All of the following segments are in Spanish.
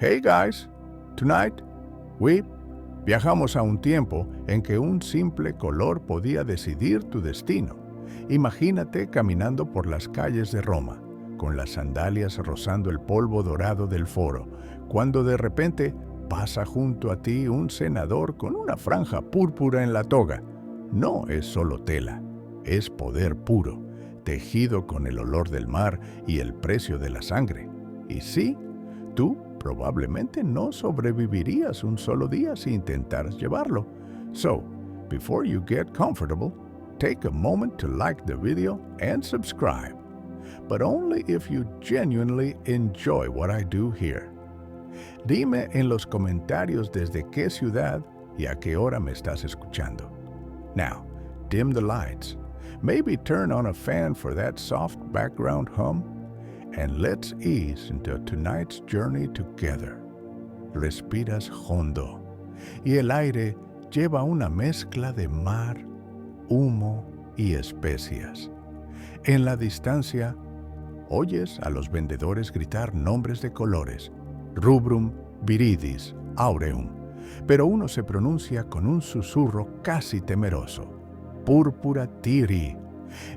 Hey guys, tonight we viajamos a un tiempo en que un simple color podía decidir tu destino. Imagínate caminando por las calles de Roma, con las sandalias rozando el polvo dorado del foro, cuando de repente pasa junto a ti un senador con una franja púrpura en la toga. No es solo tela, es poder puro, tejido con el olor del mar y el precio de la sangre. Y sí, tú probablemente no sobrevivirías un solo día si intentaras llevarlo. So, before you get comfortable, take a moment to like the video and subscribe. But only if you genuinely enjoy what I do here. Dime en los comentarios desde qué ciudad y a qué hora me estás escuchando. Now, dim the lights. Maybe turn on a fan for that soft background hum. And let's ease into tonight's journey together. Respiras hondo y el aire lleva una mezcla de mar, humo y especias. En la distancia, oyes a los vendedores gritar nombres de colores, rubrum, viridis, aureum, pero uno se pronuncia con un susurro casi temeroso. Púrpura tiri,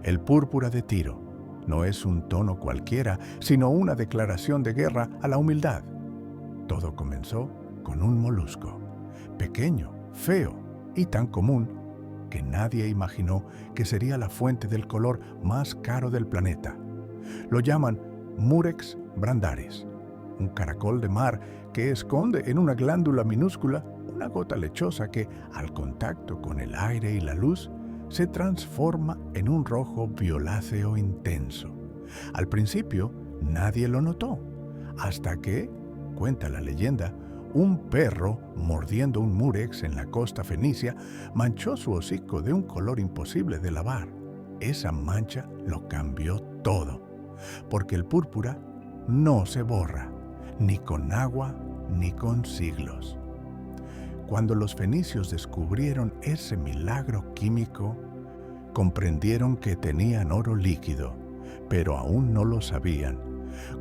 el púrpura de Tiro. No es un tono cualquiera, sino una declaración de guerra a la humildad. Todo comenzó con un molusco, pequeño, feo y tan común que nadie imaginó que sería la fuente del color más caro del planeta. Lo llaman Murex brandaris, un caracol de mar que esconde en una glándula minúscula una gota lechosa que, al contacto con el aire y la luz, se transforma en un rojo violáceo intenso. Al principio, nadie lo notó, hasta que, cuenta la leyenda, un perro mordiendo un murex en la costa fenicia manchó su hocico de un color imposible de lavar. Esa mancha lo cambió todo, porque el púrpura no se borra, ni con agua ni con siglos. Cuando los fenicios descubrieron ese milagro químico, comprendieron que tenían oro líquido, pero aún no lo sabían.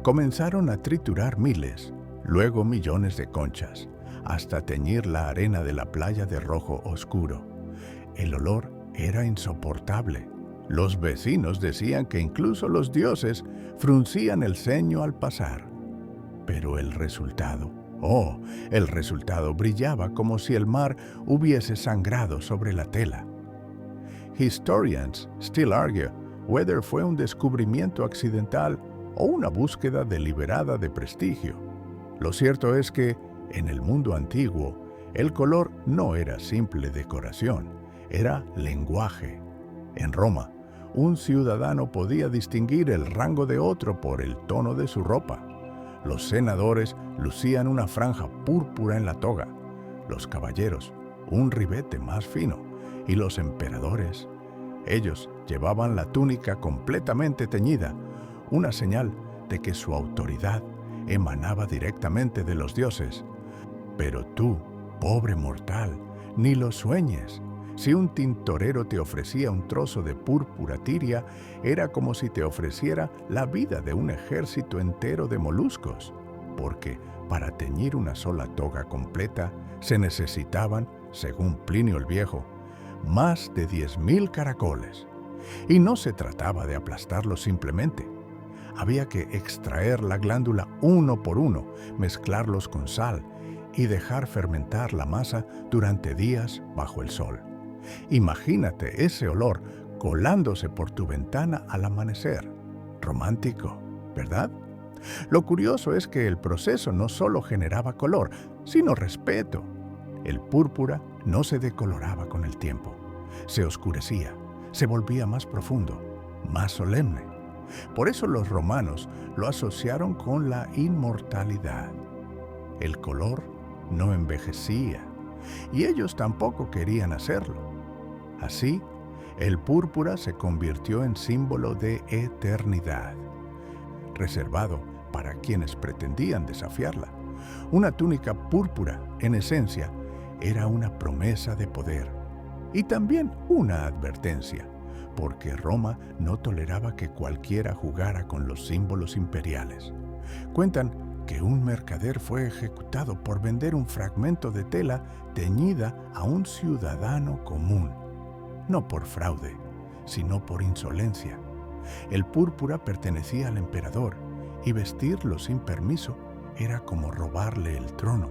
Comenzaron a triturar miles, luego millones de conchas, hasta teñir la arena de la playa de rojo oscuro. El olor era insoportable. Los vecinos decían que incluso los dioses fruncían el ceño al pasar. Pero el resultado brillaba como si el mar hubiese sangrado sobre la tela. Historians still argue whether fue un descubrimiento accidental o una búsqueda deliberada de prestigio. Lo cierto es que, en el mundo antiguo, el color no era simple decoración, era lenguaje. En Roma, un ciudadano podía distinguir el rango de otro por el tono de su ropa. Los senadores lucían una franja púrpura en la toga, los caballeros un ribete más fino y los emperadores, ellos llevaban la túnica completamente teñida, una señal de que su autoridad emanaba directamente de los dioses. Pero tú, pobre mortal, ni lo sueñes. Si un tintorero te ofrecía un trozo de púrpura tiria, era como si te ofreciera la vida de un ejército entero de moluscos, porque para teñir una sola toga completa se necesitaban, según Plinio el Viejo, más de 10.000 caracoles. Y no se trataba de aplastarlos simplemente. Había que extraer la glándula uno por uno, mezclarlos con sal y dejar fermentar la masa durante días bajo el sol. Imagínate ese olor colándose por tu ventana al amanecer. Romántico, ¿verdad? Lo curioso es que el proceso no solo generaba color, sino respeto. El púrpura no se decoloraba con el tiempo. Se oscurecía, se volvía más profundo, más solemne. Por eso los romanos lo asociaron con la inmortalidad. El color no envejecía, y ellos tampoco querían hacerlo. Así, el púrpura se convirtió en símbolo de eternidad, reservado para quienes pretendían desafiarla. Una túnica púrpura, en esencia, era una promesa de poder y también una advertencia, porque Roma no toleraba que cualquiera jugara con los símbolos imperiales. Cuentan que un mercader fue ejecutado por vender un fragmento de tela teñida a un ciudadano común, no por fraude, sino por insolencia. El púrpura pertenecía al emperador y vestirlo sin permiso era como robarle el trono.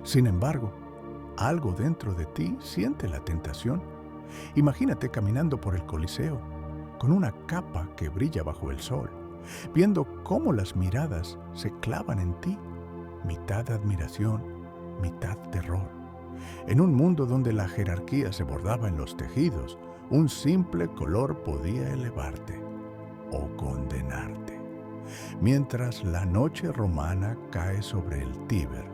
Sin embargo, algo dentro de ti siente la tentación. Imagínate caminando por el Coliseo, con una capa que brilla bajo el sol, viendo cómo las miradas se clavan en ti, mitad admiración, mitad terror. En un mundo donde la jerarquía se bordaba en los tejidos, un simple color podía elevarte o condenarte. Mientras la noche romana cae sobre el Tíber,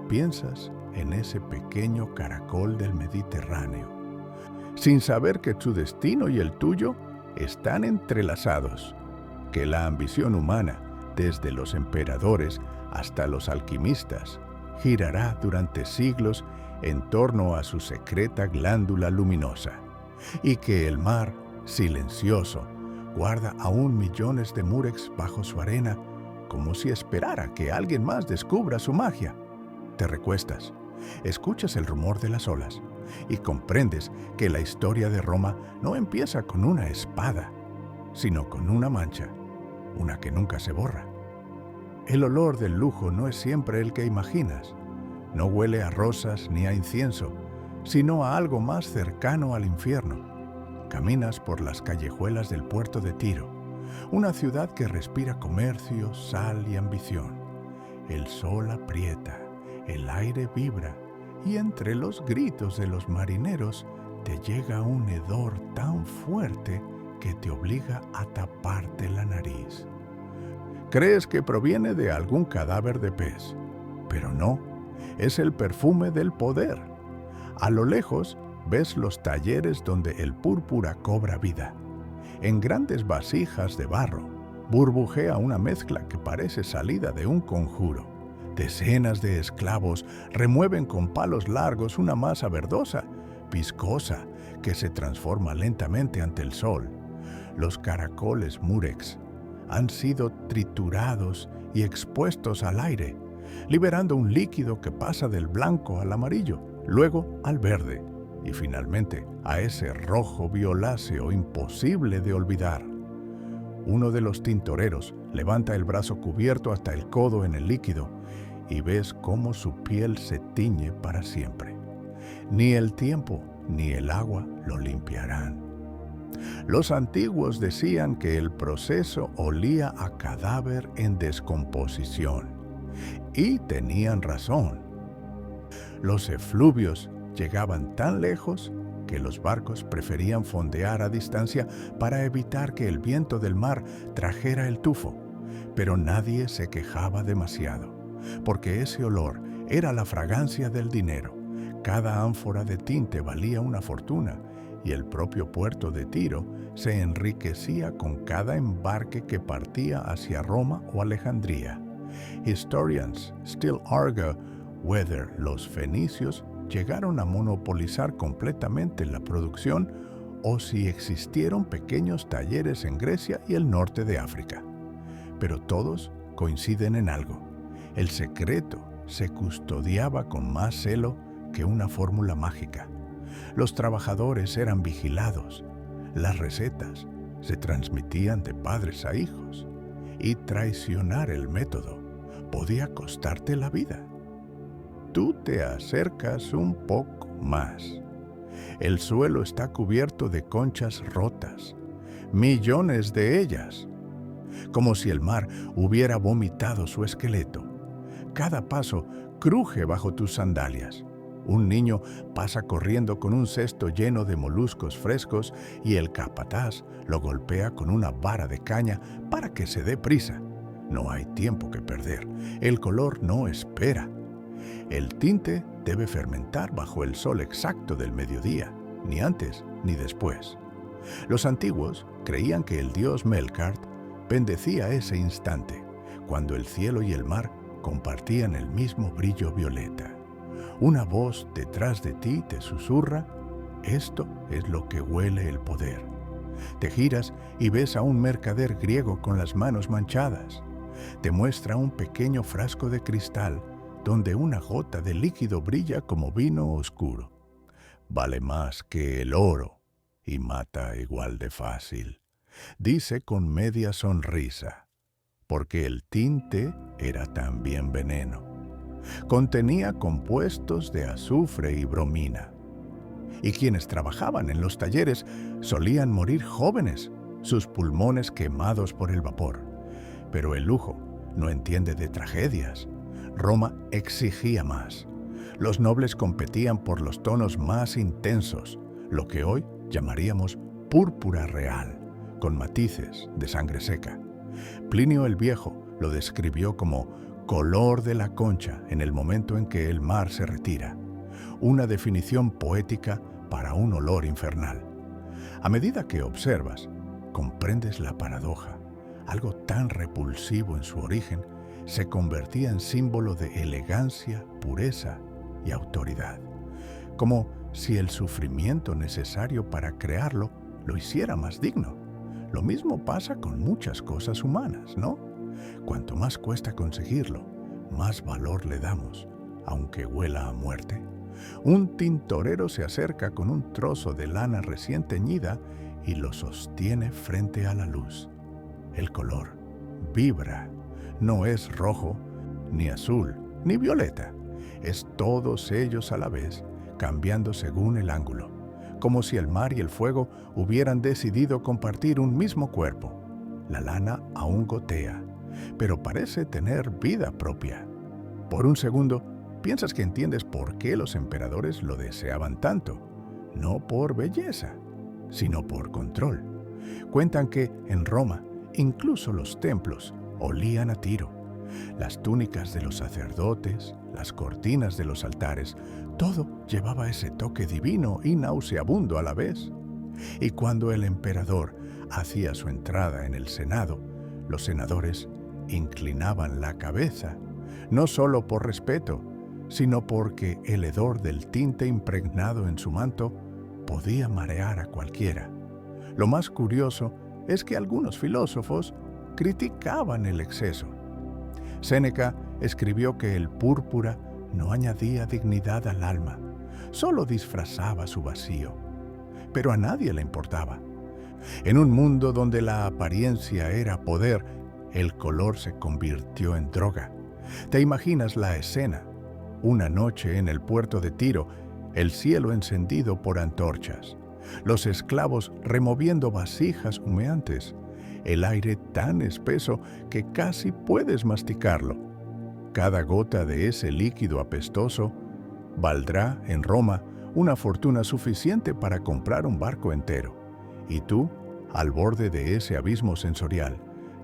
piensas en ese pequeño caracol del Mediterráneo, sin saber que tu destino y el tuyo están entrelazados, que la ambición humana, desde los emperadores hasta los alquimistas, girará durante siglos en torno a su secreta glándula luminosa, y que el mar, silencioso, guarda aún millones de murex bajo su arena, como si esperara que alguien más descubra su magia. Te recuestas, escuchas el rumor de las olas y comprendes que la historia de Roma no empieza con una espada, sino con una mancha, una que nunca se borra. El olor del lujo no es siempre el que imaginas. No huele a rosas ni a incienso, sino a algo más cercano al infierno. Caminas por las callejuelas del puerto de Tiro, una ciudad que respira comercio, sal y ambición. El sol aprieta, el aire vibra, y entre los gritos de los marineros te llega un hedor tan fuerte que te obliga a taparte la nariz. Crees que proviene de algún cadáver de pez, pero no, es el perfume del poder. A lo lejos ves los talleres donde el púrpura cobra vida. En grandes vasijas de barro burbujea una mezcla que parece salida de un conjuro. Decenas de esclavos remueven con palos largos una masa verdosa, viscosa, que se transforma lentamente ante el sol. Los caracoles murex han sido triturados y expuestos al aire, liberando un líquido que pasa del blanco al amarillo, luego al verde y finalmente a ese rojo violáceo imposible de olvidar. Uno de los tintoreros levanta el brazo cubierto hasta el codo en el líquido y ves cómo su piel se tiñe para siempre. Ni el tiempo ni el agua lo limpiarán. Los antiguos decían que el proceso olía a cadáver en descomposición. Y tenían razón. Los efluvios llegaban tan lejos que los barcos preferían fondear a distancia para evitar que el viento del mar trajera el tufo. Pero nadie se quejaba demasiado, porque ese olor era la fragancia del dinero. Cada ánfora de tinte valía una fortuna, y el propio puerto de Tiro se enriquecía con cada embarque que partía hacia Roma o Alejandría. Historians still argue whether los fenicios llegaron a monopolizar completamente la producción o si existieron pequeños talleres en Grecia y el norte de África. Pero todos coinciden en algo: el secreto se custodiaba con más celo que una fórmula mágica. Los trabajadores eran vigilados, las recetas se transmitían de padres a hijos, y traicionar el método podía costarte la vida. Tú te acercas un poco más. El suelo está cubierto de conchas rotas, millones de ellas, como si el mar hubiera vomitado su esqueleto. Cada paso cruje bajo tus sandalias. Un niño pasa corriendo con un cesto lleno de moluscos frescos y el capataz lo golpea con una vara de caña para que se dé prisa. No hay tiempo que perder. El color no espera. El tinte debe fermentar bajo el sol exacto del mediodía, ni antes ni después. Los antiguos creían que el dios Melkart bendecía ese instante, cuando el cielo y el mar compartían el mismo brillo violeta. Una voz detrás de ti te susurra: esto es lo que huele el poder. Te giras y ves a un mercader griego con las manos manchadas. Te muestra un pequeño frasco de cristal donde una gota de líquido brilla como vino oscuro. Vale más que el oro y mata igual de fácil, dice con media sonrisa, porque el tinte era también veneno. Contenía compuestos de azufre y bromina. Y quienes trabajaban en los talleres solían morir jóvenes, sus pulmones quemados por el vapor. Pero el lujo no entiende de tragedias. Roma exigía más. Los nobles competían por los tonos más intensos, lo que hoy llamaríamos púrpura real, con matices de sangre seca. Plinio el Viejo lo describió como color de la concha en el momento en que el mar se retira, una definición poética para un olor infernal. A medida que observas, comprendes la paradoja. Algo tan repulsivo en su origen se convertía en símbolo de elegancia, pureza y autoridad, como si el sufrimiento necesario para crearlo lo hiciera más digno. Lo mismo pasa con muchas cosas humanas, ¿no? Cuanto más cuesta conseguirlo, más valor le damos, aunque huela a muerte. Un tintorero se acerca con un trozo de lana recién teñida y lo sostiene frente a la luz. El color vibra. No es rojo, ni azul, ni violeta. Es todos ellos a la vez, cambiando según el ángulo, como si el mar y el fuego hubieran decidido compartir un mismo cuerpo. La lana aún gotea, pero parece tener vida propia. Por un segundo, piensas que entiendes por qué los emperadores lo deseaban tanto, no por belleza, sino por control. Cuentan que en Roma, incluso los templos olían a Tiro. Las túnicas de los sacerdotes, las cortinas de los altares, todo llevaba ese toque divino y nauseabundo a la vez. Y cuando el emperador hacía su entrada en el Senado, los senadores inclinaban la cabeza, no solo por respeto, sino porque el hedor del tinte impregnado en su manto podía marear a cualquiera. Lo más curioso es que algunos filósofos criticaban el exceso. Séneca escribió que el púrpura no añadía dignidad al alma, solo disfrazaba su vacío. Pero a nadie le importaba. En un mundo donde la apariencia era poder, el color se convirtió en droga. ¿Te imaginas la escena? Una noche en el puerto de Tiro, el cielo encendido por antorchas, los esclavos removiendo vasijas humeantes, el aire tan espeso que casi puedes masticarlo. Cada gota de ese líquido apestoso valdrá en Roma una fortuna suficiente para comprar un barco entero. Y tú, al borde de ese abismo sensorial,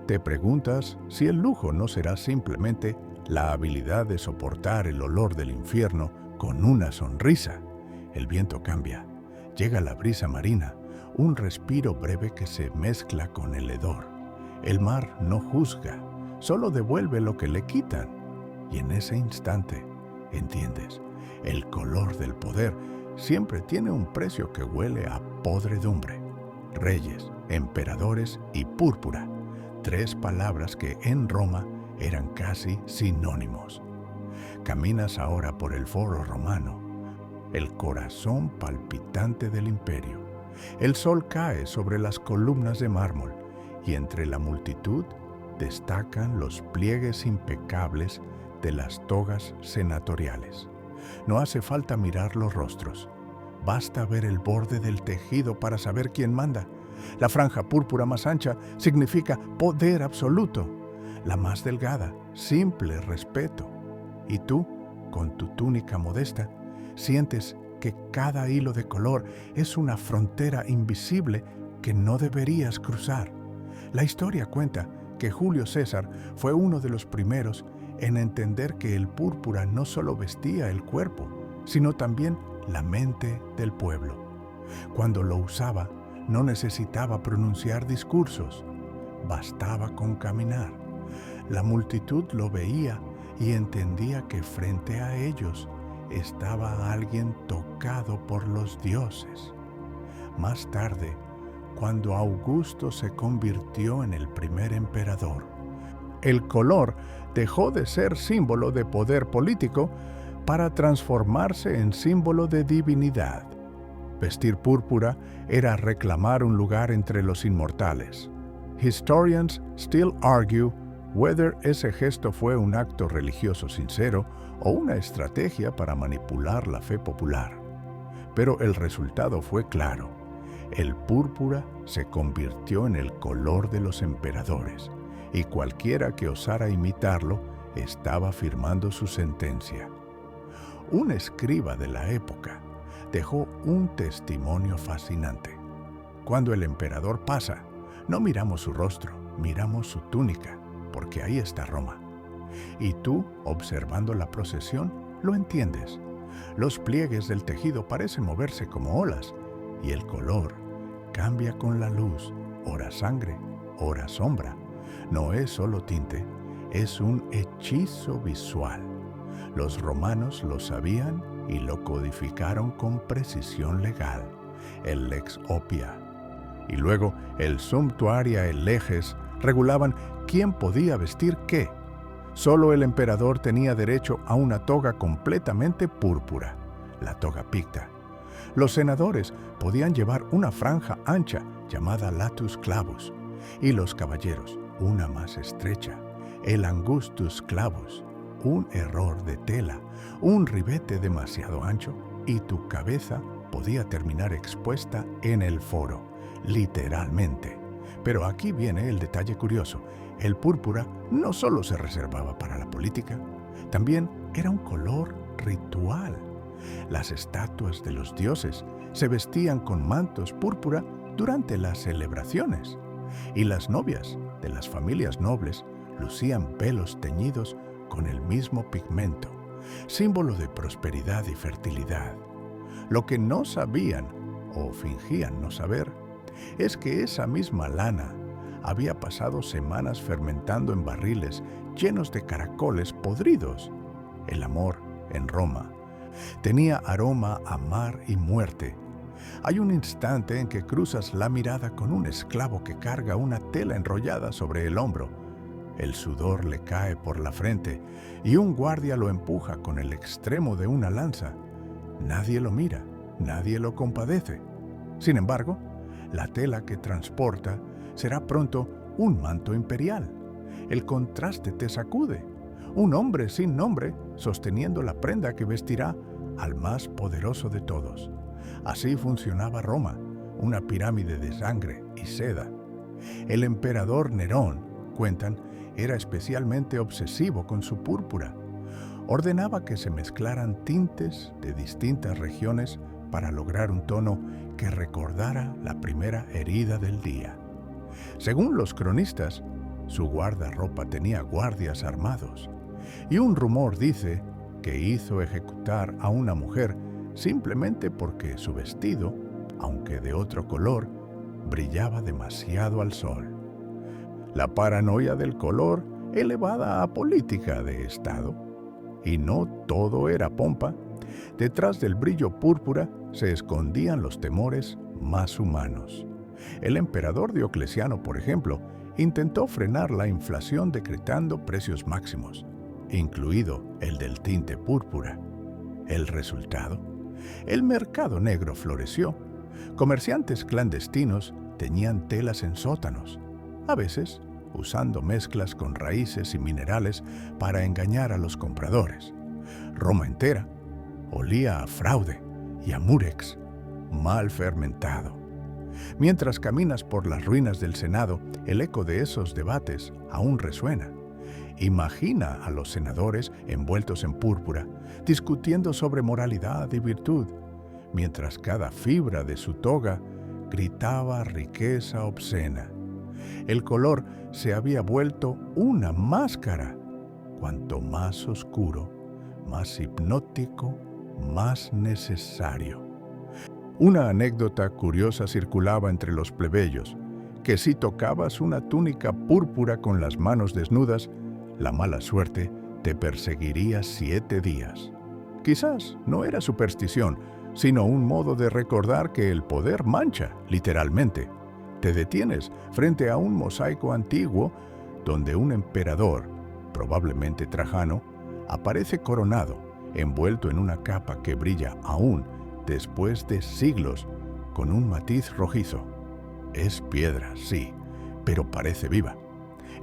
te preguntas si el lujo no será simplemente la habilidad de soportar el olor del infierno con una sonrisa. El viento cambia, llega la brisa marina, un respiro breve que se mezcla con el hedor. El mar no juzga, solo devuelve lo que le quitan. Y en ese instante, entiendes, el color del poder siempre tiene un precio que huele a podredumbre. Reyes, emperadores y púrpura, 3 palabras que en Roma eran casi sinónimos. Caminas ahora por el Foro Romano, el corazón palpitante del imperio. El sol cae sobre las columnas de mármol y entre la multitud destacan los pliegues impecables de las togas senatoriales. No hace falta mirar los rostros. Basta ver el borde del tejido para saber quién manda. La franja púrpura más ancha significa poder absoluto. La más delgada, simple respeto. Y tú, con tu túnica modesta, sientes que cada hilo de color es una frontera invisible que no deberías cruzar. La historia cuenta que Julio César fue uno de los primeros en entender que el púrpura no solo vestía el cuerpo, sino también la mente del pueblo. Cuando lo usaba, no necesitaba pronunciar discursos, bastaba con caminar. La multitud lo veía y entendía que frente a ellos estaba alguien tocado por los dioses. Más tarde, cuando Augusto se convirtió en el primer emperador, el color dejó de ser símbolo de poder político para transformarse en símbolo de divinidad. Vestir púrpura era reclamar un lugar entre los inmortales. Historians still argue whether ese gesto fue un acto religioso sincero o una estrategia para manipular la fe popular. Pero el resultado fue claro. El púrpura se convirtió en el color de los emperadores, y cualquiera que osara imitarlo estaba firmando su sentencia. Un escriba de la época dejó un testimonio fascinante. Cuando el emperador pasa, no miramos su rostro, miramos su túnica, porque ahí está Roma. Y tú, observando la procesión, lo entiendes. Los pliegues del tejido parecen moverse como olas, y el color cambia con la luz, ora sangre, ora sombra. No es solo tinte, es un hechizo visual. Los romanos lo sabían y lo codificaron con precisión legal, el lex opia. Y luego el sumptuaria leges regulaban quién podía vestir qué. Solo el emperador tenía derecho a una toga completamente púrpura, la toga picta. Los senadores podían llevar una franja ancha llamada latus clavus, y los caballeros una más estrecha, el angustus clavus, un error de tela, un ribete demasiado ancho, y tu cabeza podía terminar expuesta en el foro, literalmente. Pero aquí viene el detalle curioso. El púrpura no solo se reservaba para la política, también era un color ritual. Las estatuas de los dioses se vestían con mantos púrpura durante las celebraciones, y las novias de las familias nobles lucían velos teñidos con el mismo pigmento, símbolo de prosperidad y fertilidad. Lo que no sabían, o fingían no saber, es que esa misma lana había pasado semanas fermentando en barriles llenos de caracoles podridos. El amor, en Roma, tenía aroma a mar y muerte. Hay un instante en que cruzas la mirada con un esclavo que carga una tela enrollada sobre el hombro. El sudor le cae por la frente y un guardia lo empuja con el extremo de una lanza. Nadie lo mira, nadie lo compadece. Sin embargo, la tela que transporta será pronto un manto imperial. El contraste te sacude. Un hombre sin nombre sosteniendo la prenda que vestirá al más poderoso de todos. Así funcionaba Roma, una pirámide de sangre y seda. El emperador Nerón, cuentan, era especialmente obsesivo con su púrpura. Ordenaba que se mezclaran tintes de distintas regiones para lograr un tono que recordara la primera herida del día. Según los cronistas, su guardarropa tenía guardias armados, y un rumor dice que hizo ejecutar a una mujer simplemente porque su vestido, aunque de otro color, brillaba demasiado al sol. La paranoia del color elevada a política de Estado. Y no todo era pompa. Detrás del brillo púrpura se escondían los temores más humanos. El emperador Diocleciano, por ejemplo, intentó frenar la inflación decretando precios máximos, incluido el del tinte púrpura. ¿El resultado? El mercado negro floreció. Comerciantes clandestinos teñían telas en sótanos, a veces usando mezclas con raíces y minerales para engañar a los compradores. Roma entera olía a fraude y a murex, mal fermentado. Mientras caminas por las ruinas del Senado, el eco de esos debates aún resuena. Imagina a los senadores envueltos en púrpura, discutiendo sobre moralidad y virtud, mientras cada fibra de su toga gritaba riqueza obscena. El color se había vuelto una máscara. Cuanto más oscuro, más hipnótico, más necesario. Una anécdota curiosa circulaba entre los plebeyos, que si tocabas una túnica púrpura con las manos desnudas, la mala suerte te perseguiría 7 días. Quizás no era superstición, sino un modo de recordar que el poder mancha, literalmente. Te detienes frente a un mosaico antiguo donde un emperador, probablemente Trajano, aparece coronado, envuelto en una capa que brilla aún después de siglos con un matiz rojizo. Es piedra, sí, pero parece viva.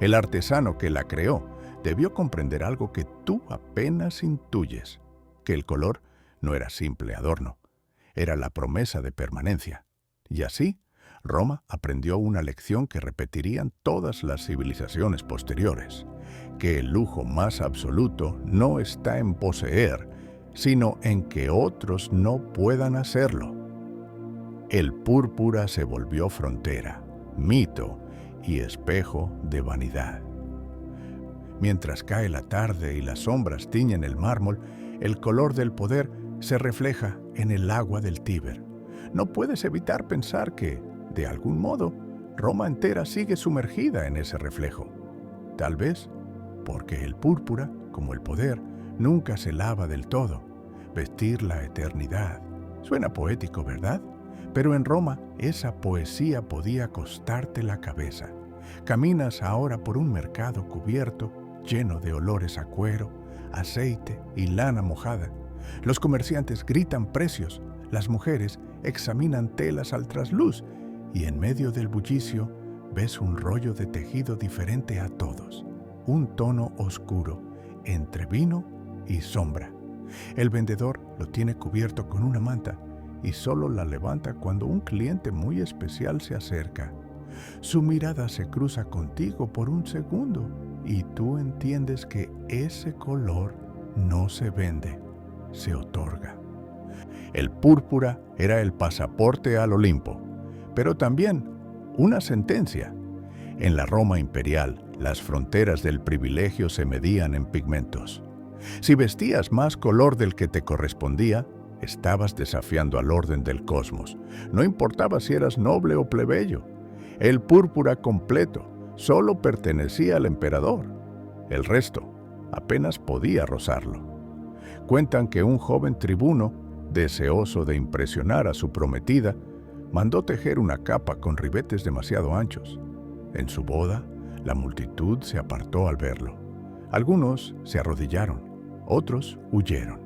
El artesano que la creó debió comprender algo que tú apenas intuyes, que el color no era simple adorno, era la promesa de permanencia. Y así, Roma aprendió una lección que repetirían todas las civilizaciones posteriores, que el lujo más absoluto no está en poseer, sino en que otros no puedan hacerlo. El púrpura se volvió frontera, mito y espejo de vanidad. Mientras cae la tarde y las sombras tiñen el mármol, el color del poder se refleja en el agua del Tíber. No puedes evitar pensar que, de algún modo, Roma entera sigue sumergida en ese reflejo. Tal vez porque el púrpura, como el poder, nunca se lava del todo. Vestir la eternidad. Suena poético, ¿verdad? Pero en Roma esa poesía podía costarte la cabeza. Caminas ahora por un mercado cubierto, lleno de olores a cuero, aceite y lana mojada. Los comerciantes gritan precios, las mujeres examinan telas al trasluz y en medio del bullicio ves un rollo de tejido diferente a todos, un tono oscuro entre vino y sombra. El vendedor lo tiene cubierto con una manta y solo la levanta cuando un cliente muy especial se acerca. Su mirada se cruza contigo por un segundo y tú entiendes que ese color no se vende, se otorga. El púrpura era el pasaporte al Olimpo, pero también una sentencia. En la Roma imperial, las fronteras del privilegio se medían en pigmentos. Si vestías más color del que te correspondía, estabas desafiando al orden del cosmos. No importaba si eras noble o plebeyo. El púrpura completo solo pertenecía al emperador. El resto apenas podía rozarlo. Cuentan que un joven tribuno, deseoso de impresionar a su prometida, mandó tejer una capa con ribetes demasiado anchos. En su boda, la multitud se apartó al verlo. Algunos se arrodillaron, otros huyeron.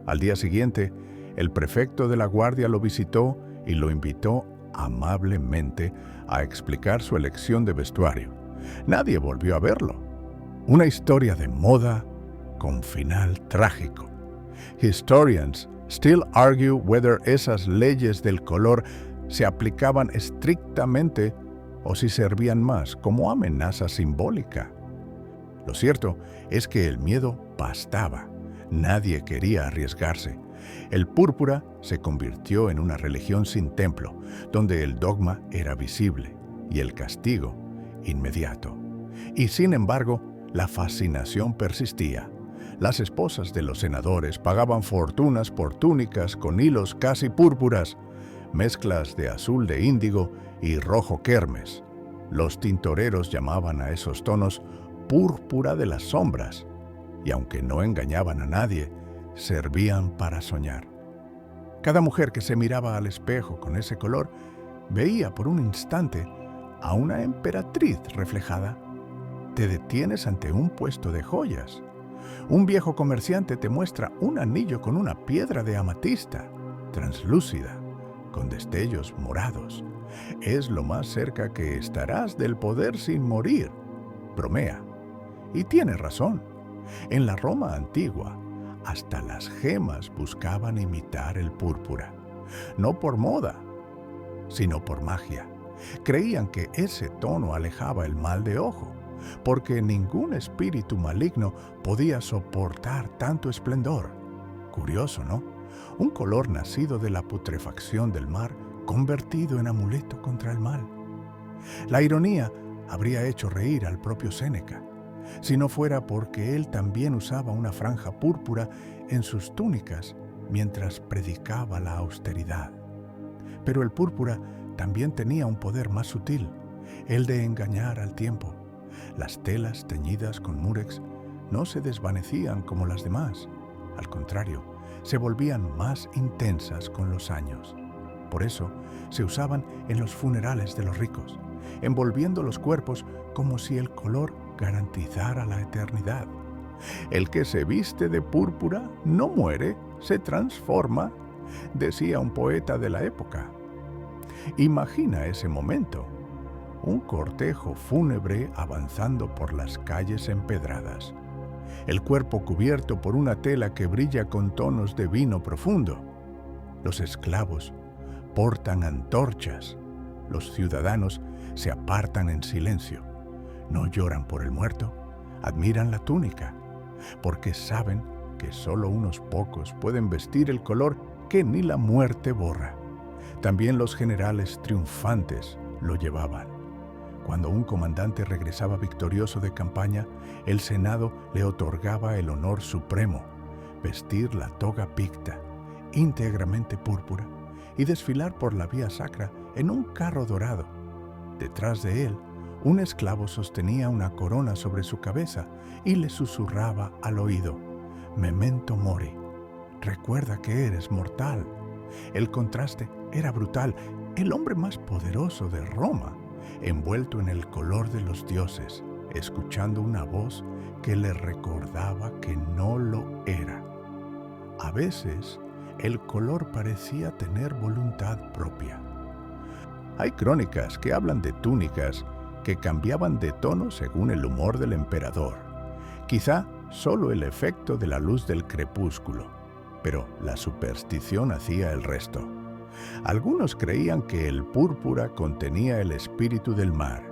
Al día siguiente, el prefecto de la guardia lo visitó y lo invitó amablemente a explicar su elección de vestuario. Nadie volvió a verlo. Una historia de moda con final trágico. Historians still argue whether esas leyes del color se aplicaban estrictamente o si servían más como amenaza simbólica. Lo cierto es que el miedo bastaba. Nadie quería arriesgarse. El púrpura se convirtió en una religión sin templo, donde el dogma era visible y el castigo inmediato. Y sin embargo, la fascinación persistía. Las esposas de los senadores pagaban fortunas por túnicas con hilos casi púrpuras, mezclas de azul de índigo y rojo kermes. Los tintoreros llamaban a esos tonos púrpura de las sombras, y aunque no engañaban a nadie, servían para soñar. Cada mujer que se miraba al espejo con ese color veía por un instante a una emperatriz reflejada. Te detienes ante un puesto de joyas. Un viejo comerciante te muestra un anillo con una piedra de amatista, translúcida, con destellos morados. Es lo más cerca que estarás del poder sin morir, bromea. Y tiene razón. En la Roma antigua, hasta las gemas buscaban imitar el púrpura. No por moda, sino por magia. Creían que ese tono alejaba el mal de ojo, porque ningún espíritu maligno podía soportar tanto esplendor. Curioso, ¿no? Un color nacido de la putrefacción del mar, convertido en amuleto contra el mal. La ironía habría hecho reír al propio Séneca, si no fuera porque él también usaba una franja púrpura en sus túnicas mientras predicaba la austeridad. Pero el púrpura también tenía un poder más sutil, el de engañar al tiempo. Las telas teñidas con múrex no se desvanecían como las demás. Al contrario, se volvían más intensas con los años. Por eso, se usaban en los funerales de los ricos, envolviendo los cuerpos como si el color garantizara la eternidad. El que se viste de púrpura no muere, se transforma, decía un poeta de la época. Imagina ese momento, un cortejo fúnebre avanzando por las calles empedradas, el cuerpo cubierto por una tela que brilla con tonos de vino profundo. Los esclavos portan antorchas, los ciudadanos se apartan en silencio, no lloran por el muerto, admiran la túnica, porque saben que solo unos pocos pueden vestir el color que ni la muerte borra. También los generales triunfantes lo llevaban. Cuando un comandante regresaba victorioso de campaña, el Senado le otorgaba el honor supremo, vestir la toga picta, íntegramente púrpura, y desfilar por la vía sacra en un carro dorado. Detrás de él, un esclavo sostenía una corona sobre su cabeza y le susurraba al oído: Memento mori, recuerda que eres mortal. El contraste era brutal. El hombre más poderoso de Roma, envuelto en el color de los dioses, escuchando una voz que le recordaba que no lo era. A veces, el color parecía tener voluntad propia. Hay crónicas que hablan de túnicas que cambiaban de tono según el humor del emperador. Quizá solo el efecto de la luz del crepúsculo, pero la superstición hacía el resto. Algunos creían que el púrpura contenía el espíritu del mar,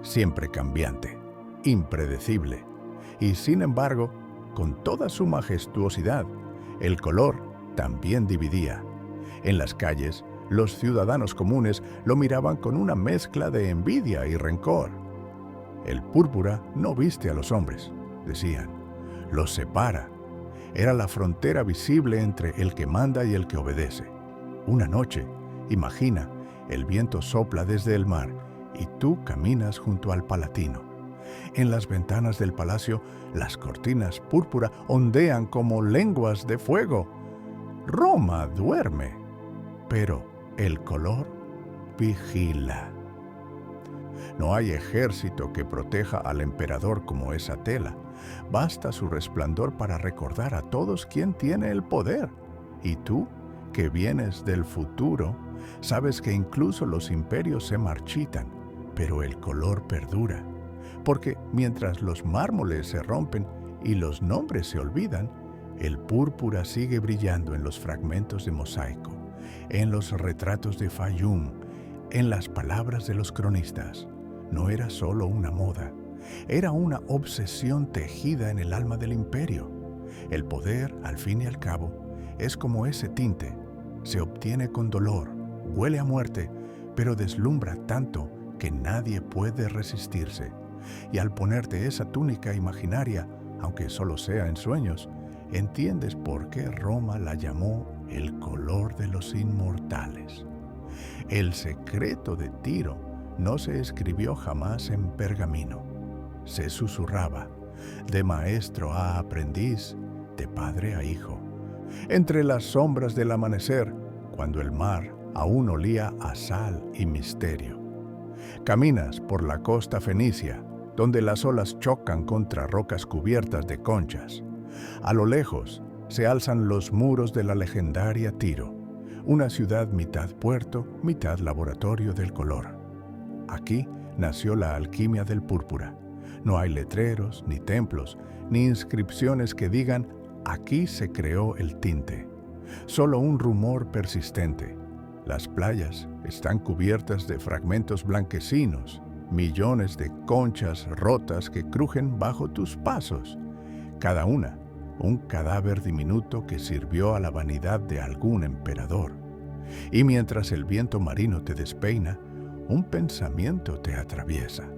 siempre cambiante, impredecible, y sin embargo, con toda su majestuosidad, el color también dividía. En las calles, los ciudadanos comunes lo miraban con una mezcla de envidia y rencor. El púrpura no viste a los hombres, decían, los separa. Era la frontera visible entre el que manda y el que obedece. Una noche, imagina, el viento sopla desde el mar y tú caminas junto al Palatino. En las ventanas del palacio, las cortinas púrpura ondean como lenguas de fuego. Roma duerme, pero el color vigila. No hay ejército que proteja al emperador como esa tela. Basta su resplandor para recordar a todos quién tiene el poder. Y tú, que vienes del futuro, sabes que incluso los imperios se marchitan, pero el color perdura. Porque mientras los mármoles se rompen y los nombres se olvidan, el púrpura sigue brillando en los fragmentos de mosaico, en los retratos de Fayum, en las palabras de los cronistas. No era solo una moda, era una obsesión tejida en el alma del imperio. El poder, al fin y al cabo, es como ese tinte. Se obtiene con dolor, huele a muerte, pero deslumbra tanto que nadie puede resistirse. Y al ponerte esa túnica imaginaria, aunque solo sea en sueños, entiendes por qué Roma la llamó el color de los inmortales. El secreto de Tiro no se escribió jamás en pergamino. Se susurraba, de maestro a aprendiz, de padre a hijo. Entre las sombras del amanecer, cuando el mar aún olía a sal y misterio. Caminas por la costa fenicia, donde las olas chocan contra rocas cubiertas de conchas. A lo lejos se alzan los muros de la legendaria Tiro, una ciudad mitad puerto, mitad laboratorio del color. Aquí nació la alquimia del púrpura. No hay letreros, ni templos, ni inscripciones que digan «aquí se creó el tinte». Solo un rumor persistente. Las playas están cubiertas de fragmentos blanquecinos, millones de conchas rotas que crujen bajo tus pasos. Cada una, un cadáver diminuto que sirvió a la vanidad de algún emperador. Y mientras el viento marino te despeina, un pensamiento te atraviesa.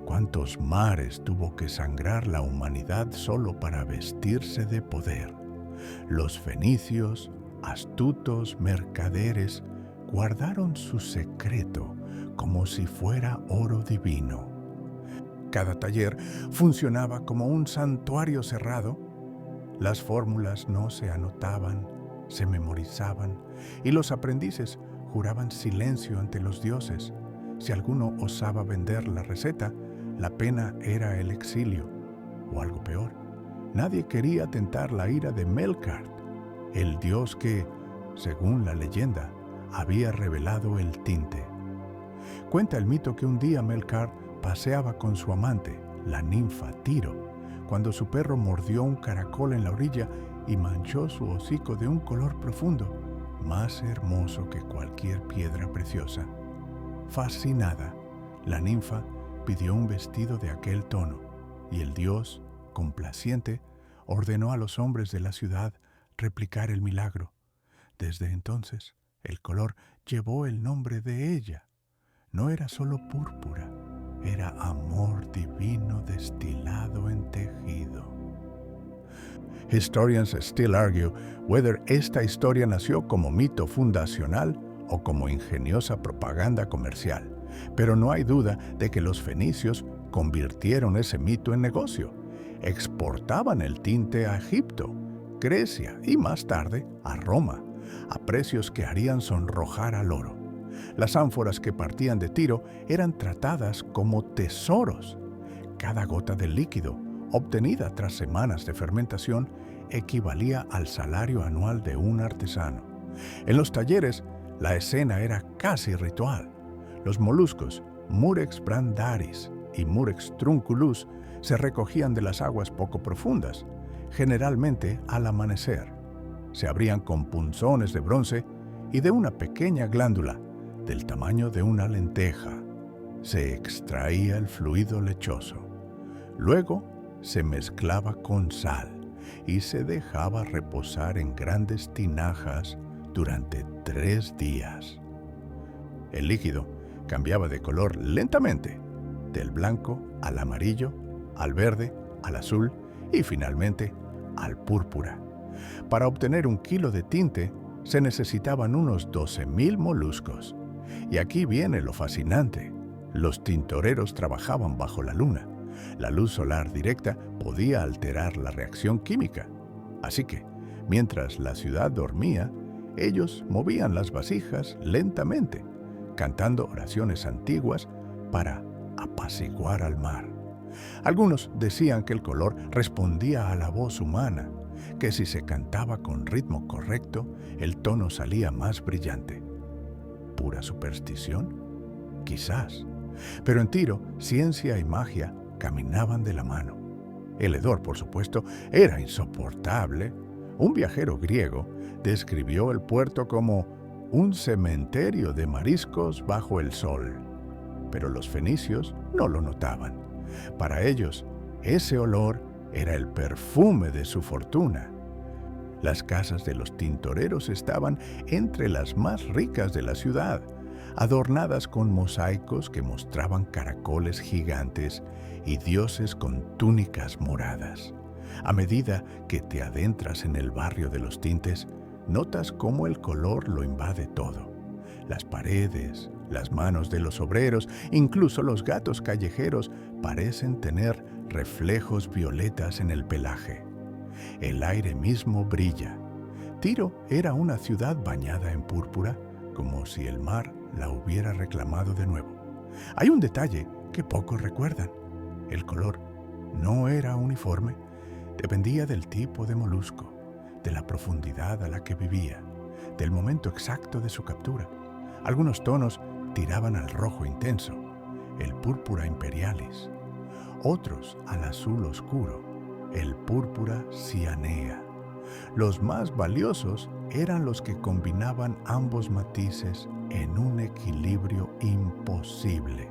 ¿Cuántos mares tuvo que sangrar la humanidad solo para vestirse de poder? Los fenicios, astutos mercaderes, guardaron su secreto como si fuera oro divino. Cada taller funcionaba como un santuario cerrado. Las fórmulas no se anotaban, se memorizaban, y los aprendices juraban silencio ante los dioses. Si alguno osaba vender la receta, La pena era el exilio, o algo peor. Nadie quería tentar la ira de Melkart, el dios que, según la leyenda, había revelado el tinte. Cuenta el mito que un día Melkart paseaba con su amante, la ninfa Tiro, cuando su perro mordió un caracol en la orilla y manchó su hocico de un color profundo, más hermoso que cualquier piedra preciosa. Fascinada, la ninfa pidió un vestido de aquel tono, y el dios, complaciente, ordenó a los hombres de la ciudad replicar el milagro. Desde entonces, el color llevó el nombre de ella. No era solo púrpura, era amor divino destilado en tejido. Historians still argue whether esta historia nació como mito fundacional o como ingeniosa propaganda comercial, pero no hay duda de que los fenicios convirtieron ese mito en negocio. Exportaban el tinte a Egipto, Grecia y más tarde a Roma, a precios que harían sonrojar al oro. Las ánforas que partían de Tiro eran tratadas como tesoros. Cada gota de líquido, obtenida tras semanas de fermentación, equivalía al salario anual de un artesano. En los talleres, la escena era casi ritual. Los moluscos, Murex brandaris y Murex trunculus, se recogían de las aguas poco profundas, generalmente al amanecer. Se abrían con punzones de bronce y de una pequeña glándula, del tamaño de una lenteja. Se extraía el fluido lechoso. Luego se mezclaba con sal y se dejaba reposar en grandes tinajas durante 3 días. El líquido cambiaba de color lentamente, del blanco al amarillo, al verde, al azul y finalmente al púrpura. Para obtener 1 kilo de tinte se necesitaban unos 12,000 moluscos. Y aquí viene lo fascinante. Los tintoreros trabajaban bajo la luna. La luz solar directa podía alterar la reacción química. Así que, mientras la ciudad dormía, ellos movían las vasijas lentamente, cantando oraciones antiguas para apaciguar al mar. Algunos decían que el color respondía a la voz humana, que si se cantaba con ritmo correcto, el tono salía más brillante. ¿Pura superstición? Quizás. Pero en Tiro, ciencia y magia caminaban de la mano. El hedor, por supuesto, era insoportable. Un viajero griego describió el puerto como un cementerio de mariscos bajo el sol. Pero los fenicios no lo notaban. Para ellos, ese olor era el perfume de su fortuna. Las casas de los tintoreros estaban entre las más ricas de la ciudad, adornadas con mosaicos que mostraban caracoles gigantes y dioses con túnicas moradas. A medida que te adentras en el barrio de los tintes, notas cómo el color lo invade todo. Las paredes, las manos de los obreros, incluso los gatos callejeros parecen tener reflejos violetas en el pelaje. El aire mismo brilla. Tiro era una ciudad bañada en púrpura, como si el mar la hubiera reclamado de nuevo. Hay un detalle que pocos recuerdan. El color no era uniforme, dependía del tipo de molusco, de la profundidad a la que vivía, del momento exacto de su captura. Algunos tonos tiraban al rojo intenso, el púrpura imperialis, otros al azul oscuro, el púrpura cianea. Los más valiosos eran los que combinaban ambos matices en un equilibrio imposible.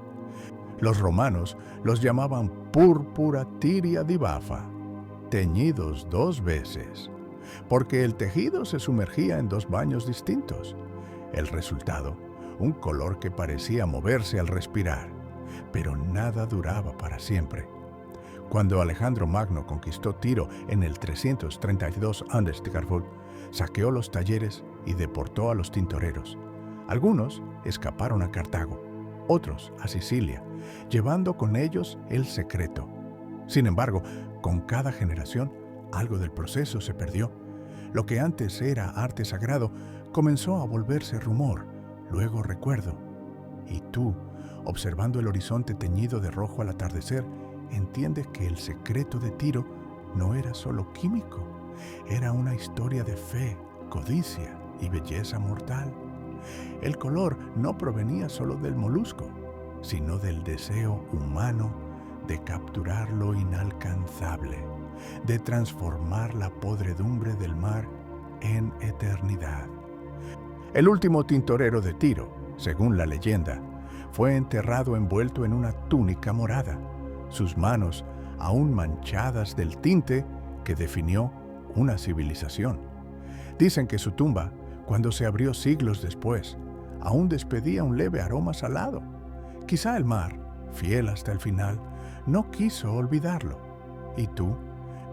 Los romanos los llamaban púrpura tiria dibafa, teñidos 2 veces, porque el tejido se sumergía en 2 baños distintos. El resultado, un color que parecía moverse al respirar, pero nada duraba para siempre. Cuando Alejandro Magno conquistó Tiro en el 332 a.C., saqueó los talleres y deportó a los tintoreros. Algunos escaparon a Cartago, otros a Sicilia, llevando con ellos el secreto. Sin embargo, con cada generación, algo del proceso se perdió. Lo que antes era arte sagrado comenzó a volverse rumor, luego recuerdo. Y tú, Observando el horizonte teñido de rojo al atardecer, entiende que el secreto de Tiro no era solo químico, era una historia de fe, codicia y belleza mortal. El color no provenía solo del molusco, sino del deseo humano de capturar lo inalcanzable, de transformar la podredumbre del mar en eternidad. El último tintorero de Tiro, según la leyenda, fue enterrado envuelto en una túnica morada, sus manos aún manchadas del tinte que definió una civilización. Dicen que su tumba, cuando se abrió siglos después, aún despedía un leve aroma salado. Quizá el mar, fiel hasta el final, no quiso olvidarlo. Y tú,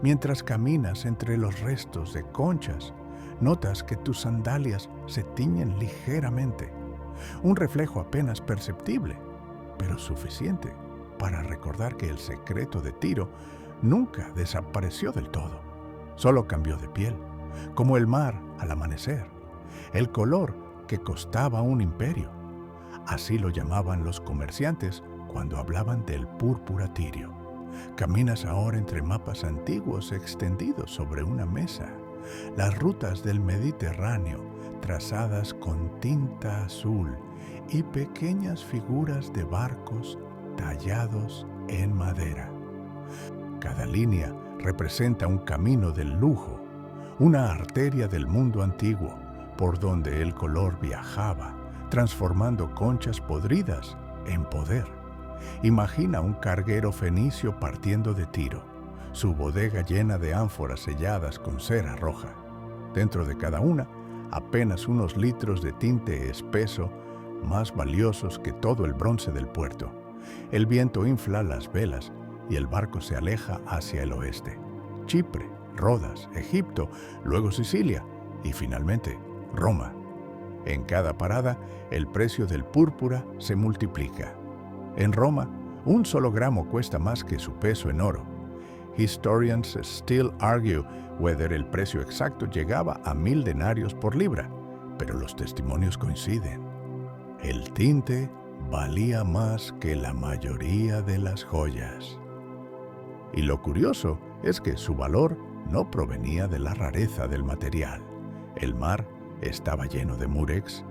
mientras caminas entre los restos de conchas, notas que tus sandalias se tiñen ligeramente. Un reflejo apenas perceptible, pero suficiente para recordar que el secreto de Tiro nunca desapareció del todo. Solo cambió de piel, como el mar al amanecer, el color que costaba un imperio. Así lo llamaban los comerciantes cuando hablaban del púrpura tirio. Caminas ahora entre mapas antiguos extendidos sobre una mesa, las rutas del Mediterráneo trazadas con tinta azul y pequeñas figuras de barcos tallados en madera. Cada línea representa un camino del lujo, una arteria del mundo antiguo por donde el color viajaba, transformando conchas podridas en poder. Imagina un carguero fenicio partiendo de Tiro, su bodega llena de ánforas selladas con cera roja. Dentro de cada una, apenas unos litros de tinte espeso, más valiosos que todo el bronce del puerto. El viento infla las velas y el barco se aleja hacia el oeste. Chipre, Rodas, Egipto, luego Sicilia y finalmente Roma. En cada parada, el precio del púrpura se multiplica. En Roma, un solo gramo cuesta más que su peso en oro. Historians still argue whether el precio exacto llegaba a 1,000 denarios por libra, pero los testimonios coinciden. El tinte valía más que la mayoría de las joyas. Y lo curioso es que su valor no provenía de la rareza del material. El mar estaba lleno de murex,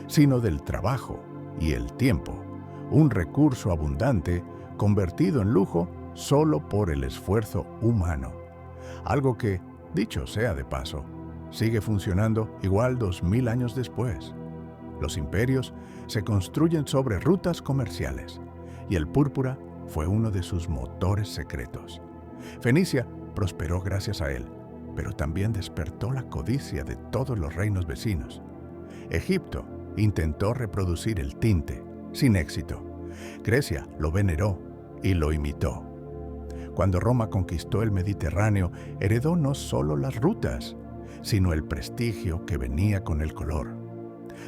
sino del trabajo y el tiempo, un recurso abundante convertido en lujo solo por el esfuerzo humano. Algo que, dicho sea de paso, sigue funcionando igual 2000 años después. Los imperios se construyen sobre rutas comerciales y el púrpura fue uno de sus motores secretos. Fenicia prosperó gracias a él, pero también despertó la codicia de todos los reinos vecinos. Egipto intentó reproducir el tinte, sin éxito. Grecia lo veneró y lo imitó. Cuando Roma conquistó el Mediterráneo, heredó no solo las rutas, sino el prestigio que venía con el color.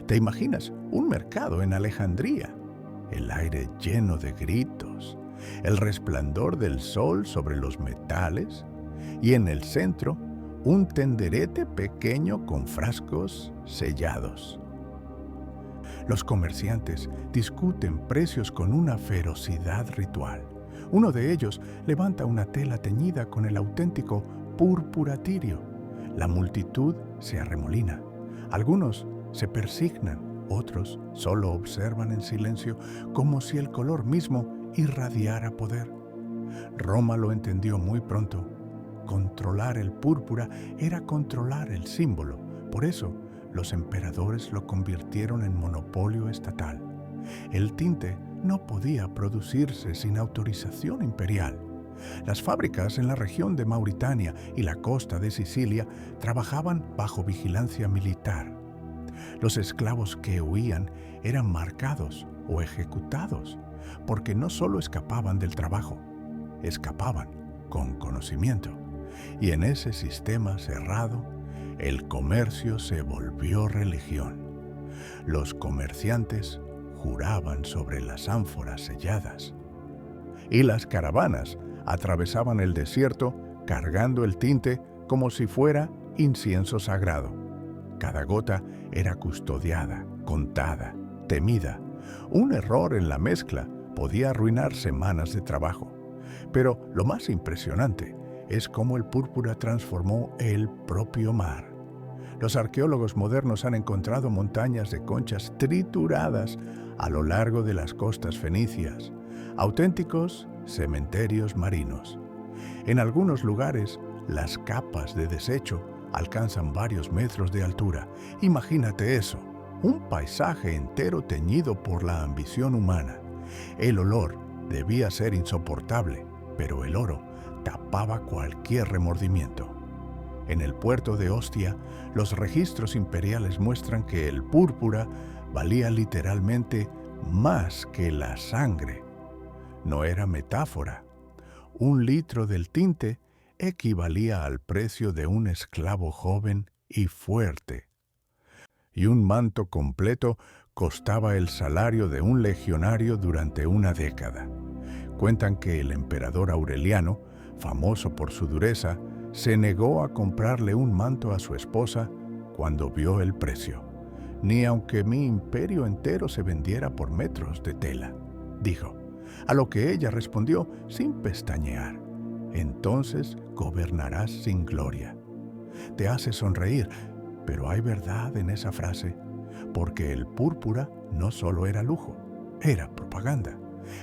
¿Te imaginas un mercado en Alejandría? El aire lleno de gritos, el resplandor del sol sobre los metales y en el centro un tenderete pequeño con frascos sellados. Los comerciantes discuten precios con una ferocidad ritual. Uno de ellos levanta una tela teñida con el auténtico púrpura tirio. La multitud se arremolina. Algunos se persignan, otros solo observan en silencio, como si el color mismo irradiara poder. Roma lo entendió muy pronto. Controlar el púrpura era controlar el símbolo. Por eso, los emperadores lo convirtieron en monopolio estatal. El tinte no podía producirse sin autorización imperial. Las fábricas en la región de Mauritania y la costa de Sicilia trabajaban bajo vigilancia militar. Los esclavos que huían eran marcados o ejecutados, porque no solo escapaban del trabajo, escapaban con conocimiento. Y en ese sistema cerrado, el comercio se volvió religión. Los comerciantes juraban sobre las ánforas selladas. Y las caravanas atravesaban el desierto cargando el tinte como si fuera incienso sagrado. Cada gota era custodiada, contada, temida, Un error en la mezcla podía arruinar semanas de trabajo. Pero lo más impresionante es cómo el púrpura transformó el propio mar. Los arqueólogos modernos han encontrado montañas de conchas trituradas a lo largo de las costas fenicias, auténticos cementerios marinos. En algunos lugares, las capas de desecho alcanzan varios metros de altura. Imagínate eso, un paisaje entero teñido por la ambición humana. El olor debía ser insoportable, pero el oro tapaba cualquier remordimiento. En el puerto de Ostia, los registros imperiales muestran que el púrpura valía literalmente más que la sangre. No era metáfora. 1 litro del tinte equivalía al precio de un esclavo joven y fuerte. Y un manto completo costaba el salario de un legionario durante una década. Cuentan que el emperador Aureliano, famoso por su dureza, se negó a comprarle un manto a su esposa cuando vio el precio. Ni aunque mi imperio entero se vendiera por metros de tela, dijo, a lo que ella respondió sin pestañear. Entonces gobernarás sin gloria. Te hace sonreír, pero hay verdad en esa frase, porque el púrpura no solo era lujo, era propaganda.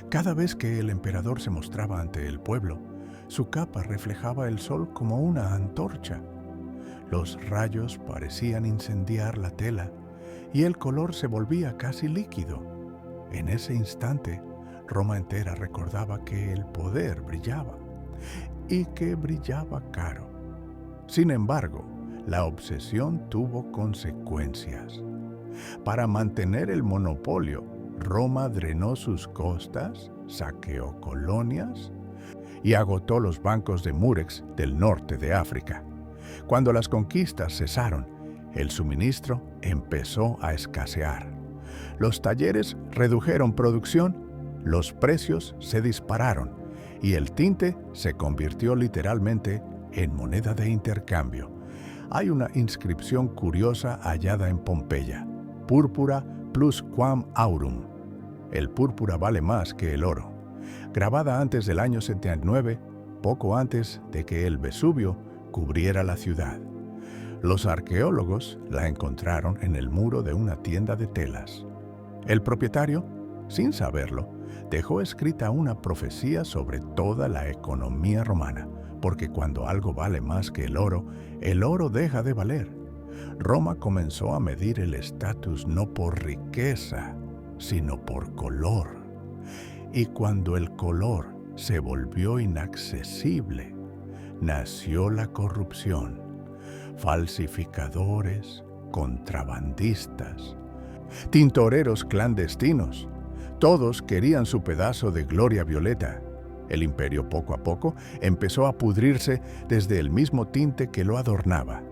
Cada vez que el emperador se mostraba ante el pueblo, su capa reflejaba el sol como una antorcha. Los rayos parecían incendiar la tela y el color se volvía casi líquido. En ese instante, Roma entera recordaba que el poder brillaba y que brillaba caro. Sin embargo, la obsesión tuvo consecuencias. Para mantener el monopolio, Roma drenó sus costas, saqueó colonias y agotó los bancos de Murex del norte de África. Cuando las conquistas cesaron, el suministro empezó a escasear. Los talleres redujeron producción, los precios se dispararon y el tinte se convirtió literalmente en moneda de intercambio. Hay una inscripción curiosa hallada en Pompeya: Púrpura plusquam aurum. El púrpura vale más que el oro. Grabada antes del año 79, poco antes de que el Vesubio cubriera la ciudad. Los arqueólogos la encontraron en el muro de una tienda de telas. El propietario, sin saberlo, dejó escrita una profecía sobre toda la economía romana, porque cuando algo vale más que el oro deja de valer. Roma comenzó a medir el estatus no por riqueza, sino por color. Y cuando el color se volvió inaccesible, nació la corrupción. Falsificadores, contrabandistas, tintoreros clandestinos, todos querían su pedazo de gloria violeta. El imperio poco a poco empezó a pudrirse desde el mismo tinte que lo adornaba.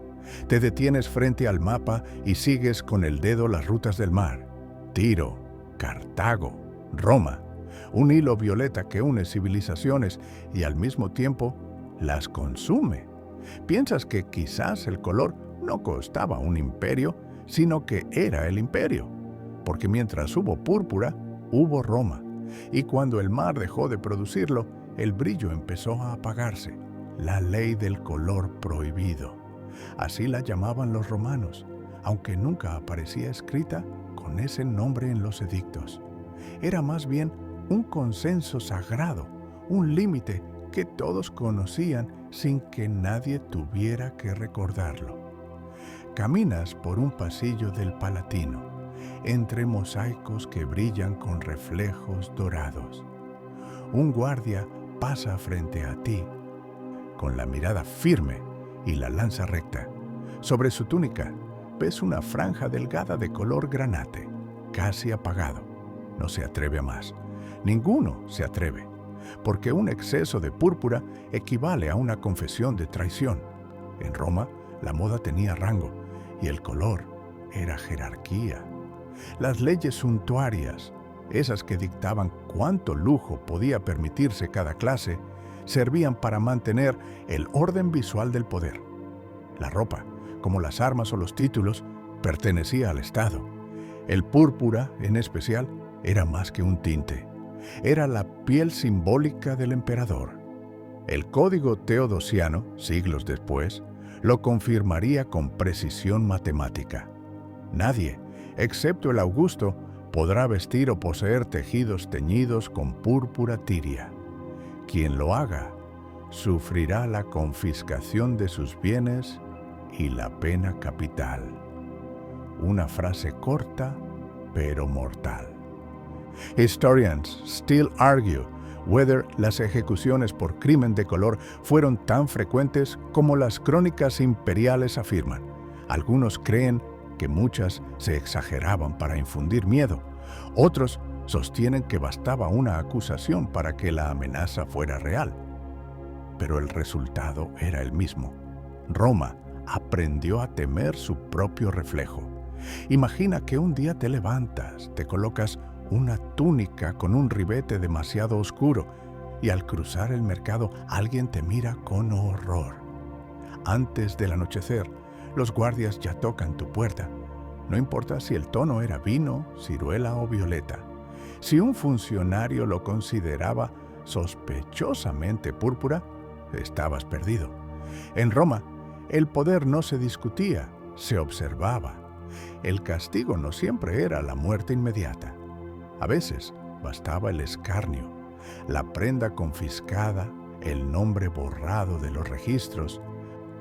Te detienes frente al mapa y sigues con el dedo las rutas del mar. Tiro, Cartago, Roma. Un hilo violeta que une civilizaciones y al mismo tiempo las consume. Piensas que quizás el color no costaba un imperio, sino que era el imperio. Porque mientras hubo púrpura, hubo Roma. Y cuando el mar dejó de producirlo, el brillo empezó a apagarse. La ley del color prohibido. Así la llamaban los romanos, aunque nunca aparecía escrita con ese nombre en los edictos. Era más bien un consenso sagrado, un límite que todos conocían sin que nadie tuviera que recordarlo. Caminas por un pasillo del Palatino, entre mosaicos que brillan con reflejos dorados. Un guardia pasa frente a ti, con la mirada firme y la lanza recta. Sobre su túnica ves una franja delgada de color granate, casi apagado. No se atreve a más. Ninguno se atreve, porque un exceso de púrpura equivale a una confesión de traición. En Roma, la moda tenía rango y el color era jerarquía. Las leyes suntuarias, esas que dictaban cuánto lujo podía permitirse cada clase, servían para mantener el orden visual del poder. La ropa, como las armas o los títulos, pertenecía al Estado. El púrpura, en especial, era más que un tinte. Era la piel simbólica del emperador. El código teodosiano, siglos después, lo confirmaría con precisión matemática. Nadie, excepto el Augusto, podrá vestir o poseer tejidos teñidos con púrpura tiria. Quien lo haga, sufrirá la confiscación de sus bienes y la pena capital. Una frase corta, pero mortal. Historians still argue whether las ejecuciones por crimen de color fueron tan frecuentes como las crónicas imperiales afirman. Algunos creen que muchas se exageraban para infundir miedo. Otros sostienen que bastaba una acusación para que la amenaza fuera real. Pero el resultado era el mismo. Roma aprendió a temer su propio reflejo. Imagina que un día te levantas, te colocas una túnica con un ribete demasiado oscuro y al cruzar el mercado alguien te mira con horror. Antes del anochecer, los guardias ya tocan tu puerta. No importa si el tono era vino, ciruela o violeta. Si un funcionario lo consideraba sospechosamente púrpura, estabas perdido. En Roma, el poder no se discutía, se observaba. El castigo no siempre era la muerte inmediata. A veces bastaba el escarnio, la prenda confiscada, el nombre borrado de los registros,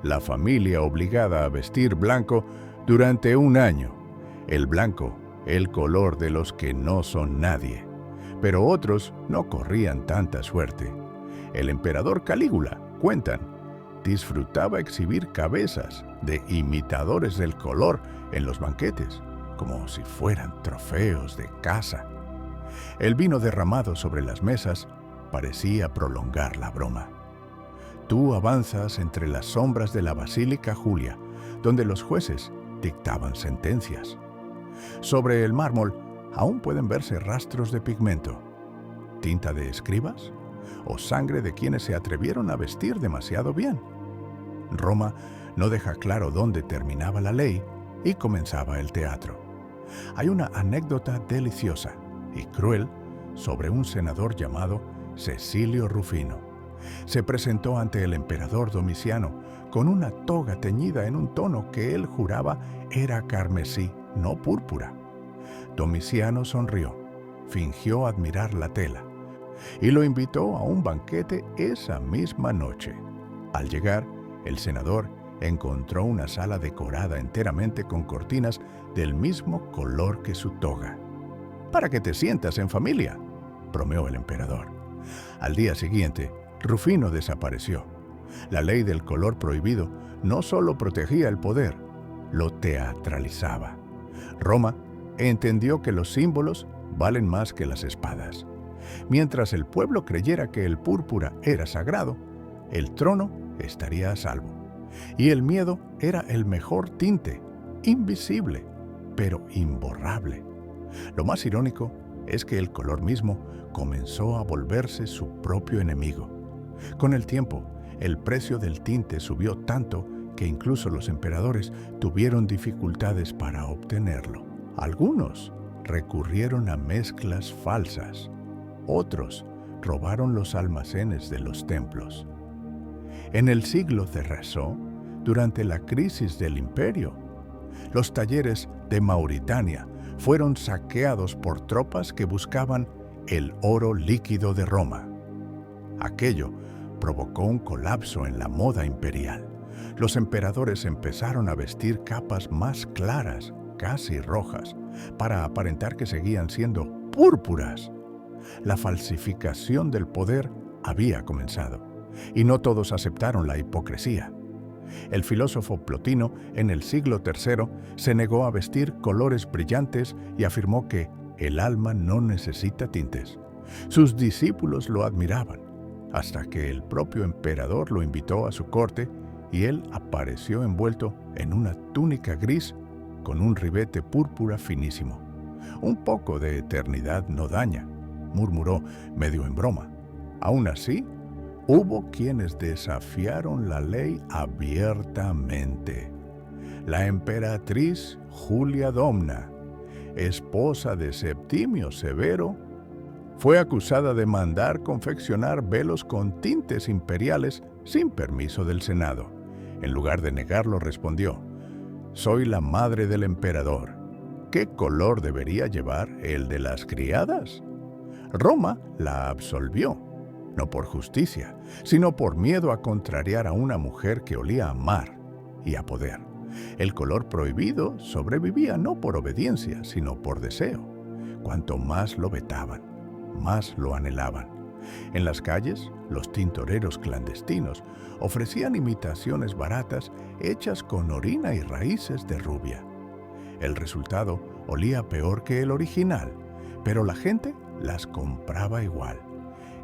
la familia obligada a vestir blanco durante un año. El blanco, el color de los que no son nadie. Pero otros no corrían tanta suerte. El emperador Calígula, cuentan, disfrutaba exhibir cabezas de imitadores del color en los banquetes, como si fueran trofeos de caza. El vino derramado sobre las mesas parecía prolongar la broma. Tú avanzas entre las sombras de la Basílica Julia, donde los jueces dictaban sentencias. Sobre el mármol aún pueden verse rastros de pigmento, tinta de escribas o sangre de quienes se atrevieron a vestir demasiado bien. Roma no deja claro dónde terminaba la ley y comenzaba el teatro. Hay una anécdota deliciosa y cruel sobre un senador llamado Cecilio Rufino. Se presentó ante el emperador Domiciano con una toga teñida en un tono que él juraba era carmesí, no púrpura. Domiciano sonrió, fingió admirar la tela y lo invitó a un banquete esa misma noche. Al llegar, el senador encontró una sala decorada enteramente con cortinas del mismo color que su toga. «Para que te sientas en familia», bromeó el emperador. Al día siguiente, Rufino desapareció. La ley del color prohibido no solo protegía el poder, lo teatralizaba. Roma entendió que los símbolos valen más que las espadas. Mientras el pueblo creyera que el púrpura era sagrado, el trono estaría a salvo. Y el miedo era el mejor tinte, invisible, pero imborrable. Lo más irónico es que el color mismo comenzó a volverse su propio enemigo. Con el tiempo, el precio del tinte subió tanto que incluso los emperadores tuvieron dificultades para obtenerlo. Algunos recurrieron a mezclas falsas. Otros robaron los almacenes de los templos. En el siglo de Rezó, durante la crisis del imperio, los talleres de Mauritania fueron saqueados por tropas que buscaban el oro líquido de Roma. Aquello provocó un colapso en la moda imperial. Los emperadores empezaron a vestir capas más claras, casi rojas, para aparentar que seguían siendo púrpuras. La falsificación del poder había comenzado, y no todos aceptaron la hipocresía. El filósofo Plotino, en el siglo III, se negó a vestir colores brillantes y afirmó que el alma no necesita tintes. Sus discípulos lo admiraban, hasta que el propio emperador lo invitó a su corte y él apareció envuelto en una túnica gris con un ribete púrpura finísimo. «Un poco de eternidad no daña», murmuró medio en broma. Aún así, hubo quienes desafiaron la ley abiertamente. La emperatriz Julia Domna, esposa de Septimio Severo, fue acusada de mandar confeccionar velos con tintes imperiales sin permiso del Senado. En lugar de negarlo, respondió: «Soy la madre del emperador. ¿Qué color debería llevar el de las criadas?». Roma la absolvió, no por justicia, sino por miedo a contrariar a una mujer que olía a mar y a poder. El color prohibido sobrevivía no por obediencia, sino por deseo. Cuanto más lo vetaban, más lo anhelaban. En las calles, los tintoreros clandestinos ofrecían imitaciones baratas hechas con orina y raíces de rubia. El resultado olía peor que el original, pero la gente las compraba igual.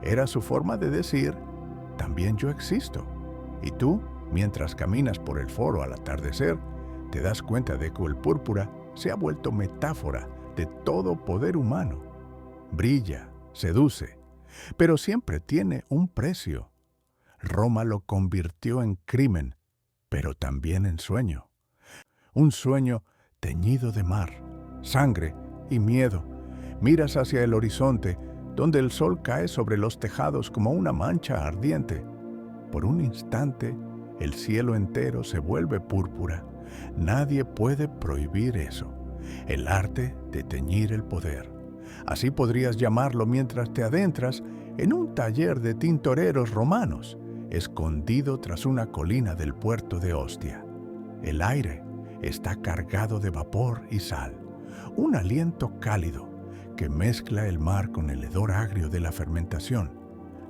Era su forma de decir: «También yo existo». Y tú, mientras caminas por el foro al atardecer, te das cuenta de que el púrpura se ha vuelto metáfora de todo poder humano. Brilla, seduce, pero siempre tiene un precio. Roma lo convirtió en crimen, pero también en sueño. Un sueño teñido de mar, sangre y miedo. Miras hacia el horizonte, donde el sol cae sobre los tejados como una mancha ardiente. Por un instante, el cielo entero se vuelve púrpura. Nadie puede prohibir eso. El arte de teñir el poder. Así podrías llamarlo mientras te adentras en un taller de tintoreros romanos, escondido tras una colina del puerto de Ostia. El aire está cargado de vapor y sal, un aliento cálido que mezcla el mar con el hedor agrio de la fermentación.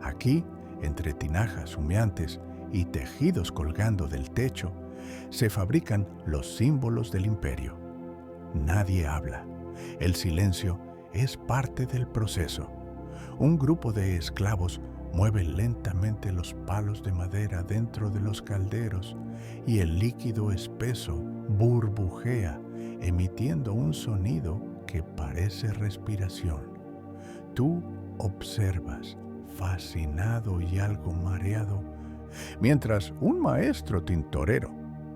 Aquí, entre tinajas humeantes y tejidos colgando del techo, se fabrican los símbolos del imperio. Nadie habla. El silencio es parte del proceso. Un grupo de esclavos mueve lentamente los palos de madera dentro de los calderos y el líquido espeso burbujea, emitiendo un sonido que parece respiración. Tú observas, fascinado y algo mareado, mientras un maestro tintorero,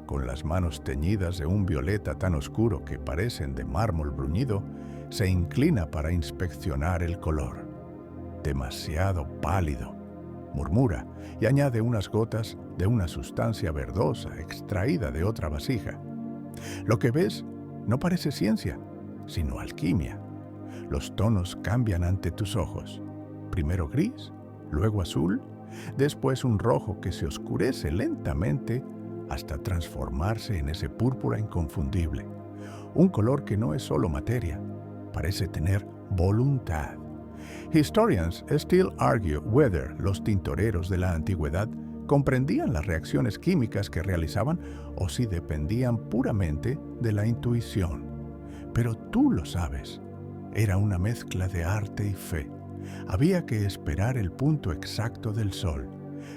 con las manos teñidas de un violeta tan oscuro que parecen de mármol bruñido, se inclina para inspeccionar el color. «Demasiado pálido», murmura, y añade unas gotas de una sustancia verdosa extraída de otra vasija. Lo que ves no parece ciencia, sino alquimia. Los tonos cambian ante tus ojos. Primero gris, luego azul, después un rojo que se oscurece lentamente hasta transformarse en ese púrpura inconfundible. Un color que no es solo materia, parece tener voluntad. Historians still argue whether los tintoreros de la antigüedad comprendían las reacciones químicas que realizaban o si dependían puramente de la intuición. Pero tú lo sabes. Era una mezcla de arte y fe. Había que esperar el punto exacto del sol,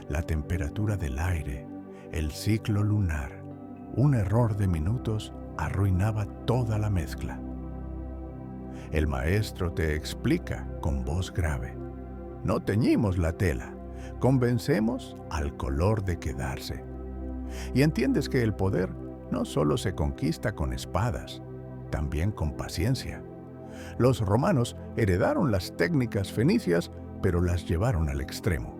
la temperatura del aire, el ciclo lunar. Un error de minutos arruinaba toda la mezcla. El maestro te explica con voz grave: «No teñimos la tela, convencemos al color de quedarse». Y entiendes que el poder no solo se conquista con espadas, también con paciencia. Los romanos heredaron las técnicas fenicias, pero las llevaron al extremo.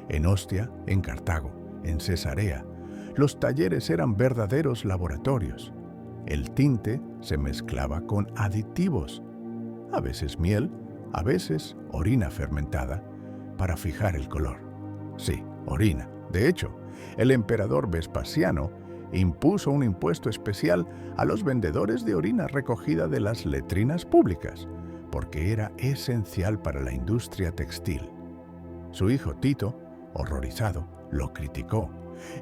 En Ostia, en Cartago, en Cesarea, los talleres eran verdaderos laboratorios. El tinte se mezclaba con aditivos, a veces miel, a veces orina fermentada, para fijar el color. Sí, orina. De hecho, el emperador Vespasiano impuso un impuesto especial a los vendedores de orina recogida de las letrinas públicas, porque era esencial para la industria textil. Su hijo Tito, horrorizado, lo criticó,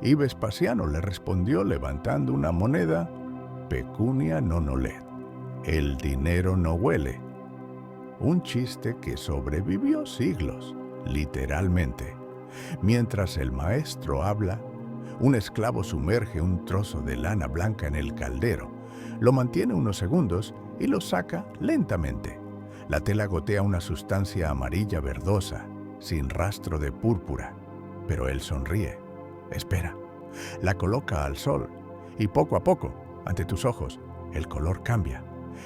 y Vespasiano le respondió levantando una moneda: «Pecunia non olet». El dinero no huele. Un chiste que sobrevivió siglos, literalmente. Mientras el maestro habla, un esclavo sumerge un trozo de lana blanca en el caldero, lo mantiene unos segundos y lo saca lentamente. La tela gotea una sustancia amarilla verdosa, sin rastro de púrpura, pero él sonríe. Espera, la coloca al sol y poco a poco, ante tus ojos, el color cambia.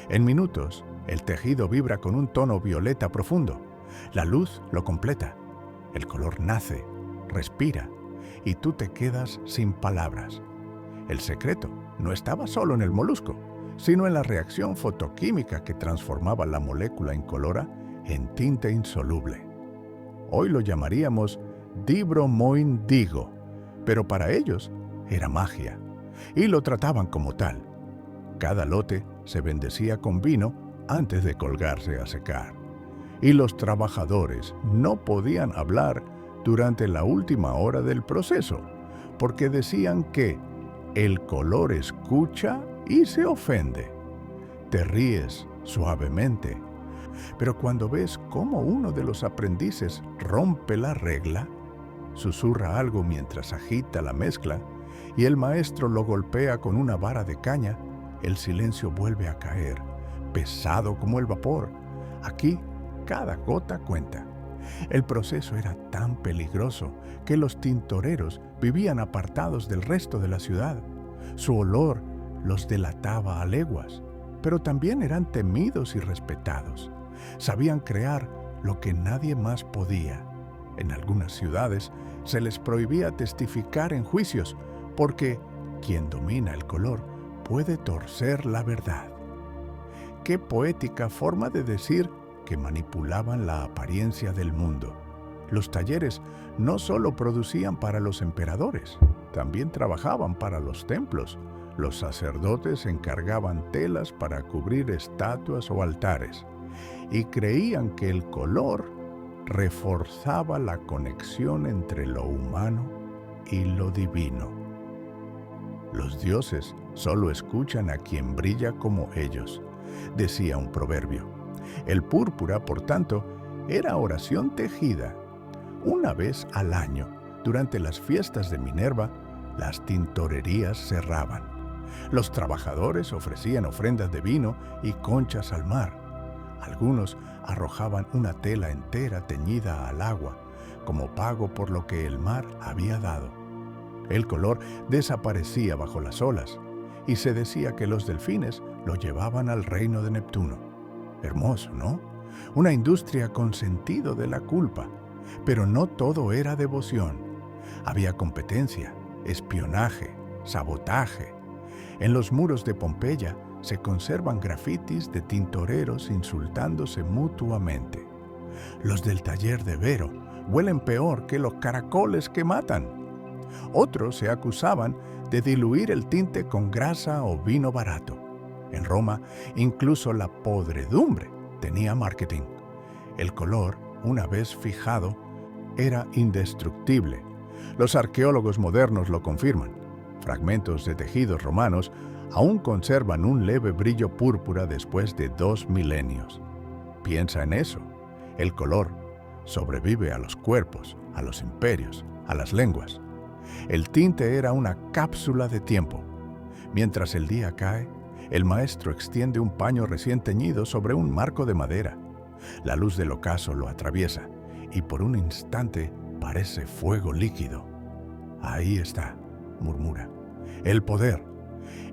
En minutos, el tejido vibra con un tono violeta profundo. La luz lo completa. El color nace, respira, y tú te quedas sin palabras. El secreto no estaba solo en el molusco, sino en la reacción fotoquímica que transformaba la molécula incolora en tinta insoluble. Hoy lo llamaríamos dibromoindigo, pero para ellos era magia, y lo trataban como tal. Cada lote se bendecía con vino antes de colgarse a secar, y los trabajadores no podían hablar durante la última hora del proceso, porque decían que el color escucha y se ofende. Te ríes suavemente, pero cuando ves cómo uno de los aprendices rompe la regla, susurra algo mientras agita la mezcla y el maestro lo golpea con una vara de caña, el silencio vuelve a caer, pesado como el vapor. Aquí, cada gota cuenta. El proceso era tan peligroso que los tintoreros vivían apartados del resto de la ciudad. Su olor los delataba a leguas, pero también eran temidos y respetados. Sabían crear lo que nadie más podía. En algunas ciudades se les prohibía testificar en juicios porque quien domina el color puede torcer la verdad. Qué poética forma de decir que manipulaban la apariencia del mundo. Los talleres no solo producían para los emperadores, también trabajaban para los templos. Los sacerdotes encargaban telas para cubrir estatuas o altares y creían que el color reforzaba la conexión entre lo humano y lo divino. Los dioses solo escuchan a quien brilla como ellos, decía un proverbio. El púrpura, por tanto, era oración tejida. Una vez al año, durante las fiestas de Minerva, las tintorerías cerraban. Los trabajadores ofrecían ofrendas de vino y conchas al mar. Algunos arrojaban una tela entera teñida al agua, como pago por lo que el mar había dado. El color desaparecía bajo las olas, y se decía que los delfines lo llevaban al reino de Neptuno. Hermoso, ¿no? Una industria con sentido de la culpa. Pero no todo era devoción. Había competencia, espionaje, sabotaje. En los muros de Pompeya se conservan grafitis de tintoreros insultándose mutuamente. Los del taller de Vero huelen peor que los caracoles que matan. Otros se acusaban de diluir el tinte con grasa o vino barato. En Roma, incluso la podredumbre tenía marketing. El color, una vez fijado, era indestructible. Los arqueólogos modernos lo confirman. Fragmentos de tejidos romanos aún conservan un leve brillo púrpura después de 2 milenios. Piensa en eso. El color sobrevive a los cuerpos, a los imperios, a las lenguas. El tinte era una cápsula de tiempo. Mientras el día cae, el maestro extiende un paño recién teñido sobre un marco de madera. La luz del ocaso lo atraviesa y por un instante parece fuego líquido. Ahí está, murmura, el poder.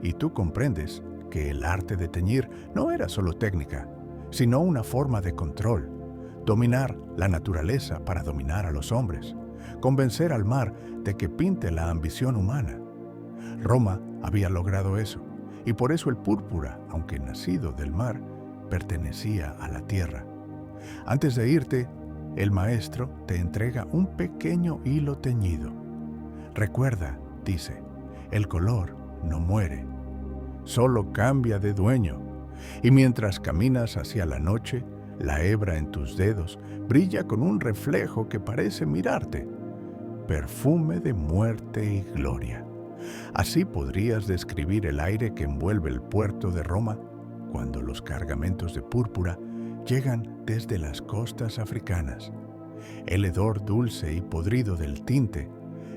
Y tú comprendes que el arte de teñir no era solo técnica, sino una forma de control. Dominar la naturaleza para dominar a los hombres. Convencer al mar de que pinte la ambición humana. Roma había logrado eso, y por eso el púrpura, aunque nacido del mar, pertenecía a la tierra. Antes de irte, el maestro te entrega un pequeño hilo teñido. Recuerda, dice, el color no muere, solo cambia de dueño. Y mientras caminas hacia la noche, la hebra en tus dedos brilla con un reflejo que parece mirarte. Perfume de muerte y gloria. Así podrías describir el aire que envuelve el puerto de Roma cuando los cargamentos de púrpura llegan desde las costas africanas. El hedor dulce y podrido del tinte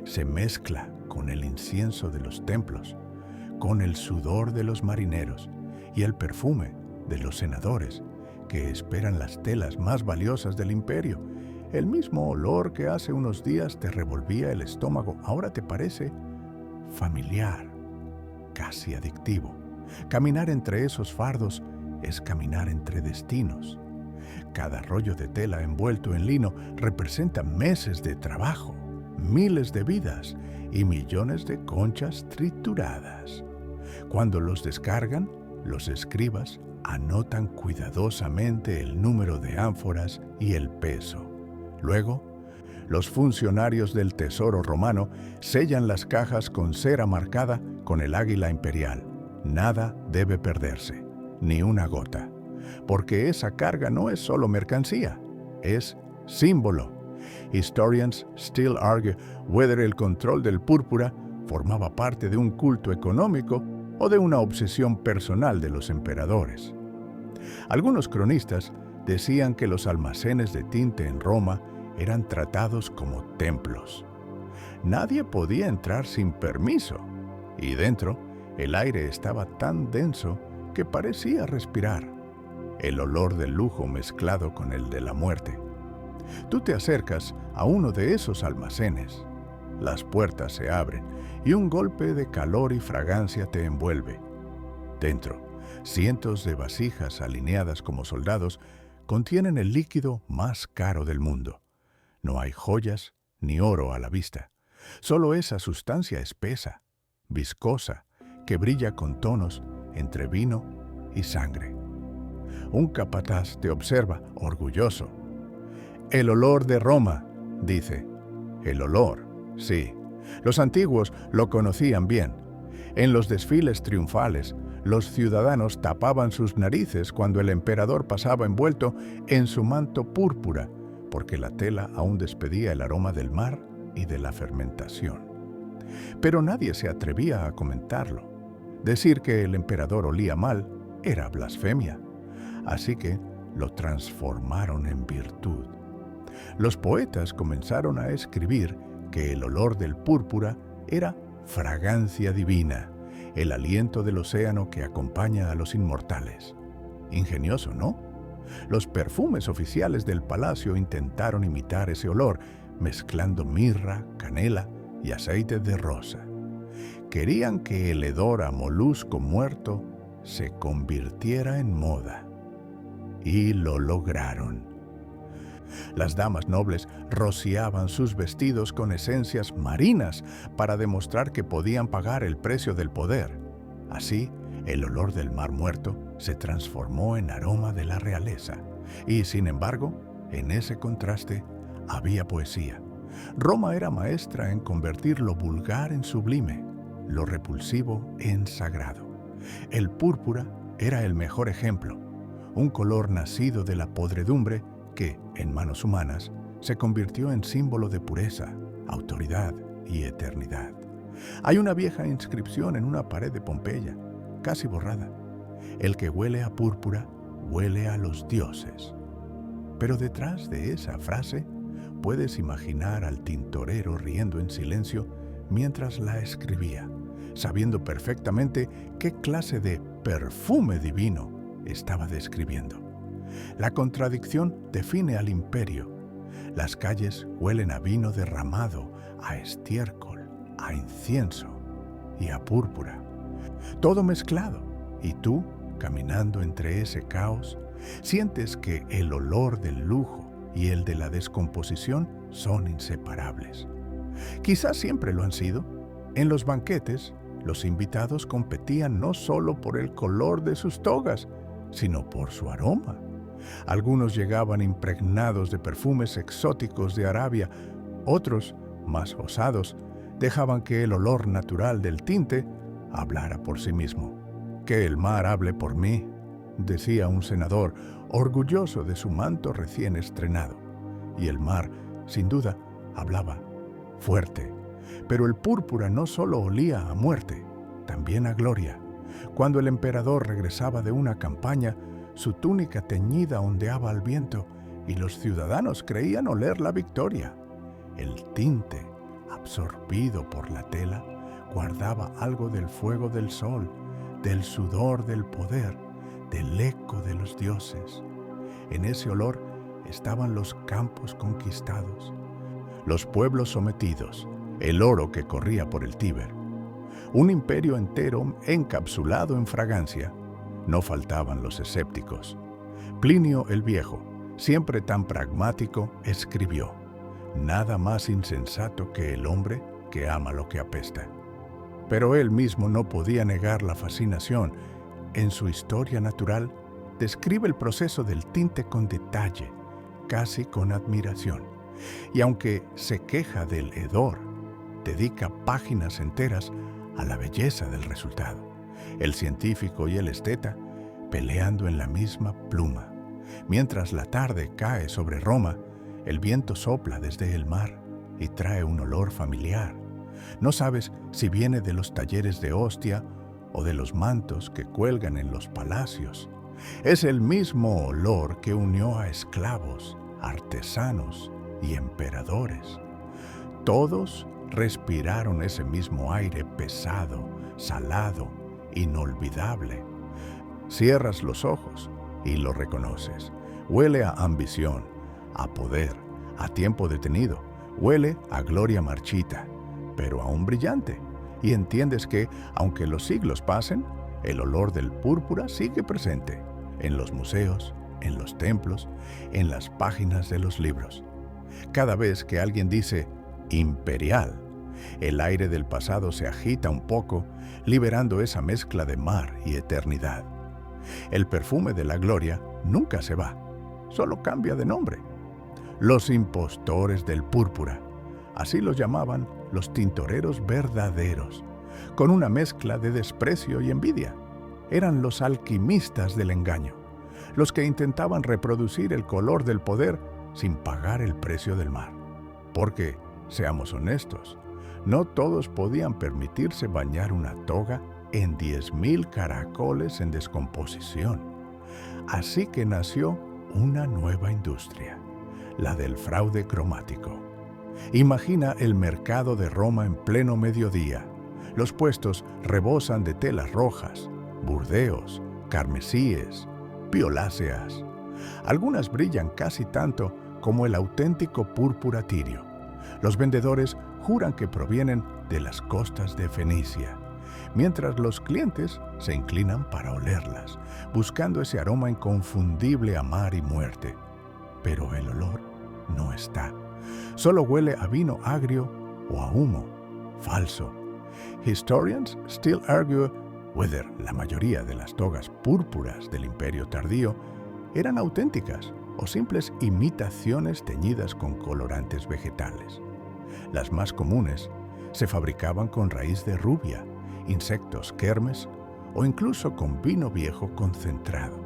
se mezcla con el incienso de los templos, con el sudor de los marineros y el perfume de los senadores que esperan las telas más valiosas del imperio. El mismo olor que hace unos días te revolvía el estómago ahora te parece familiar, casi adictivo. Caminar entre esos fardos es caminar entre destinos. Cada rollo de tela envuelto en lino representa meses de trabajo, miles de vidas y millones de conchas trituradas. Cuando los descargan, los escribas anotan cuidadosamente el número de ánforas y el peso. Luego, los funcionarios del Tesoro romano sellan las cajas con cera marcada con el águila imperial. Nada debe perderse, ni una gota, porque esa carga no es solo mercancía, es símbolo. Historians still argue whether el control del púrpura formaba parte de un culto económico o de una obsesión personal de los emperadores. Algunos cronistas decían que los almacenes de tinte en Roma eran tratados como templos. Nadie podía entrar sin permiso, y dentro el aire estaba tan denso que parecía respirar, el olor del lujo mezclado con el de la muerte. Tú te acercas a uno de esos almacenes, las puertas se abren y un golpe de calor y fragancia te envuelve. Dentro, cientos de vasijas alineadas como soldados contienen el líquido más caro del mundo. No hay joyas ni oro a la vista, solo esa sustancia espesa, viscosa, que brilla con tonos entre vino y sangre. Un capataz te observa, orgulloso. El olor de Roma, dice. El olor, sí. Los antiguos lo conocían bien. En los desfiles triunfales, los ciudadanos tapaban sus narices cuando el emperador pasaba envuelto en su manto púrpura, porque la tela aún despedía el aroma del mar y de la fermentación. Pero nadie se atrevía a comentarlo. Decir que el emperador olía mal era blasfemia, así que lo transformaron en virtud. Los poetas comenzaron a escribir que el olor del púrpura era fragancia divina, el aliento del océano que acompaña a los inmortales. Ingenioso, ¿no? Los perfumes oficiales del palacio intentaron imitar ese olor, mezclando mirra, canela y aceite de rosa. Querían que el hedor a molusco muerto se convirtiera en moda. Y lo lograron. Las damas nobles rociaban sus vestidos con esencias marinas para demostrar que podían pagar el precio del poder. Así, el olor del mar muerto se transformó en aroma de la realeza. Y, sin embargo, en ese contraste había poesía. Roma era maestra en convertir lo vulgar en sublime, lo repulsivo en sagrado. El púrpura era el mejor ejemplo, un color nacido de la podredumbre que, en manos humanas, se convirtió en símbolo de pureza, autoridad y eternidad. Hay una vieja inscripción en una pared de Pompeya, casi borrada. El que huele a púrpura, huele a los dioses. Pero detrás de esa frase, puedes imaginar al tintorero riendo en silencio mientras la escribía, sabiendo perfectamente qué clase de perfume divino estaba describiendo. La contradicción define al imperio. Las calles huelen a vino derramado, a estiércol, a incienso y a púrpura. Todo mezclado. Y tú, caminando entre ese caos, sientes que el olor del lujo y el de la descomposición son inseparables. Quizás siempre lo han sido. En los banquetes, los invitados competían no solo por el color de sus togas, sino por su aroma. Algunos llegaban impregnados de perfumes exóticos de Arabia, otros, más osados, dejaban que el olor natural del tinte hablara por sí mismo. «Que el mar hable por mí», decía un senador, orgulloso de su manto recién estrenado. Y el mar, sin duda, hablaba fuerte. Pero el púrpura no solo olía a muerte, también a gloria. Cuando el emperador regresaba de una campaña, su túnica teñida ondeaba al viento y los ciudadanos creían oler la victoria. El tinte, absorbido por la tela, guardaba algo del fuego del sol, del sudor del poder, del eco de los dioses. En ese olor estaban los campos conquistados, los pueblos sometidos, el oro que corría por el Tíber. Un imperio entero encapsulado en fragancia. no faltaban los escépticos. Plinio el Viejo, siempre tan pragmático, escribió: «Nada más insensato que el hombre que ama lo que apesta». Pero él mismo no podía negar la fascinación. En su Historia Natural, describe el proceso del tinte con detalle, casi con admiración. Y aunque se queja del hedor, dedica páginas enteras a la belleza del resultado. El científico y el esteta peleando en la misma pluma. Mientras la tarde cae sobre Roma, el viento sopla desde el mar y trae un olor familiar. No sabes si viene de los talleres de Ostia o de los mantos que cuelgan en los palacios. Es el mismo olor que unió a esclavos, artesanos y emperadores. Todos respiraron ese mismo aire pesado, salado, inolvidable. Cierras los ojos y lo reconoces. Huele a ambición, a poder, a tiempo detenido. Huele a gloria marchita, pero aún brillante. Y entiendes que, aunque los siglos pasen, el olor del púrpura sigue presente en los museos, en los templos, en las páginas de los libros. Cada vez que alguien dice imperial, el aire del pasado se agita un poco, liberando esa mezcla de mar y eternidad. El perfume de la gloria nunca se va, solo cambia de nombre. Los impostores del púrpura, así los llamaban los tintoreros verdaderos, con una mezcla de desprecio y envidia. Eran los alquimistas del engaño, los que intentaban reproducir el color del poder sin pagar el precio del mar. Porque, seamos honestos, no todos podían permitirse bañar una toga en 10,000 caracoles en descomposición. Así que nació una nueva industria, la del fraude cromático. Imagina el mercado de Roma en pleno mediodía. Los puestos rebosan de telas rojas, burdeos, carmesíes, violáceas. Algunas brillan casi tanto como el auténtico púrpura tirio. Los vendedores juran que provienen de las costas de Fenicia, mientras los clientes se inclinan para olerlas, buscando ese aroma inconfundible a mar y muerte. Pero el olor no está. Solo huele a vino agrio o a humo falso. Historians still argue whether la mayoría de las togas púrpuras del Imperio tardío eran auténticas o simples imitaciones teñidas con colorantes vegetales. Las más comunes se fabricaban con raíz de rubia, insectos kermes o incluso con vino viejo concentrado.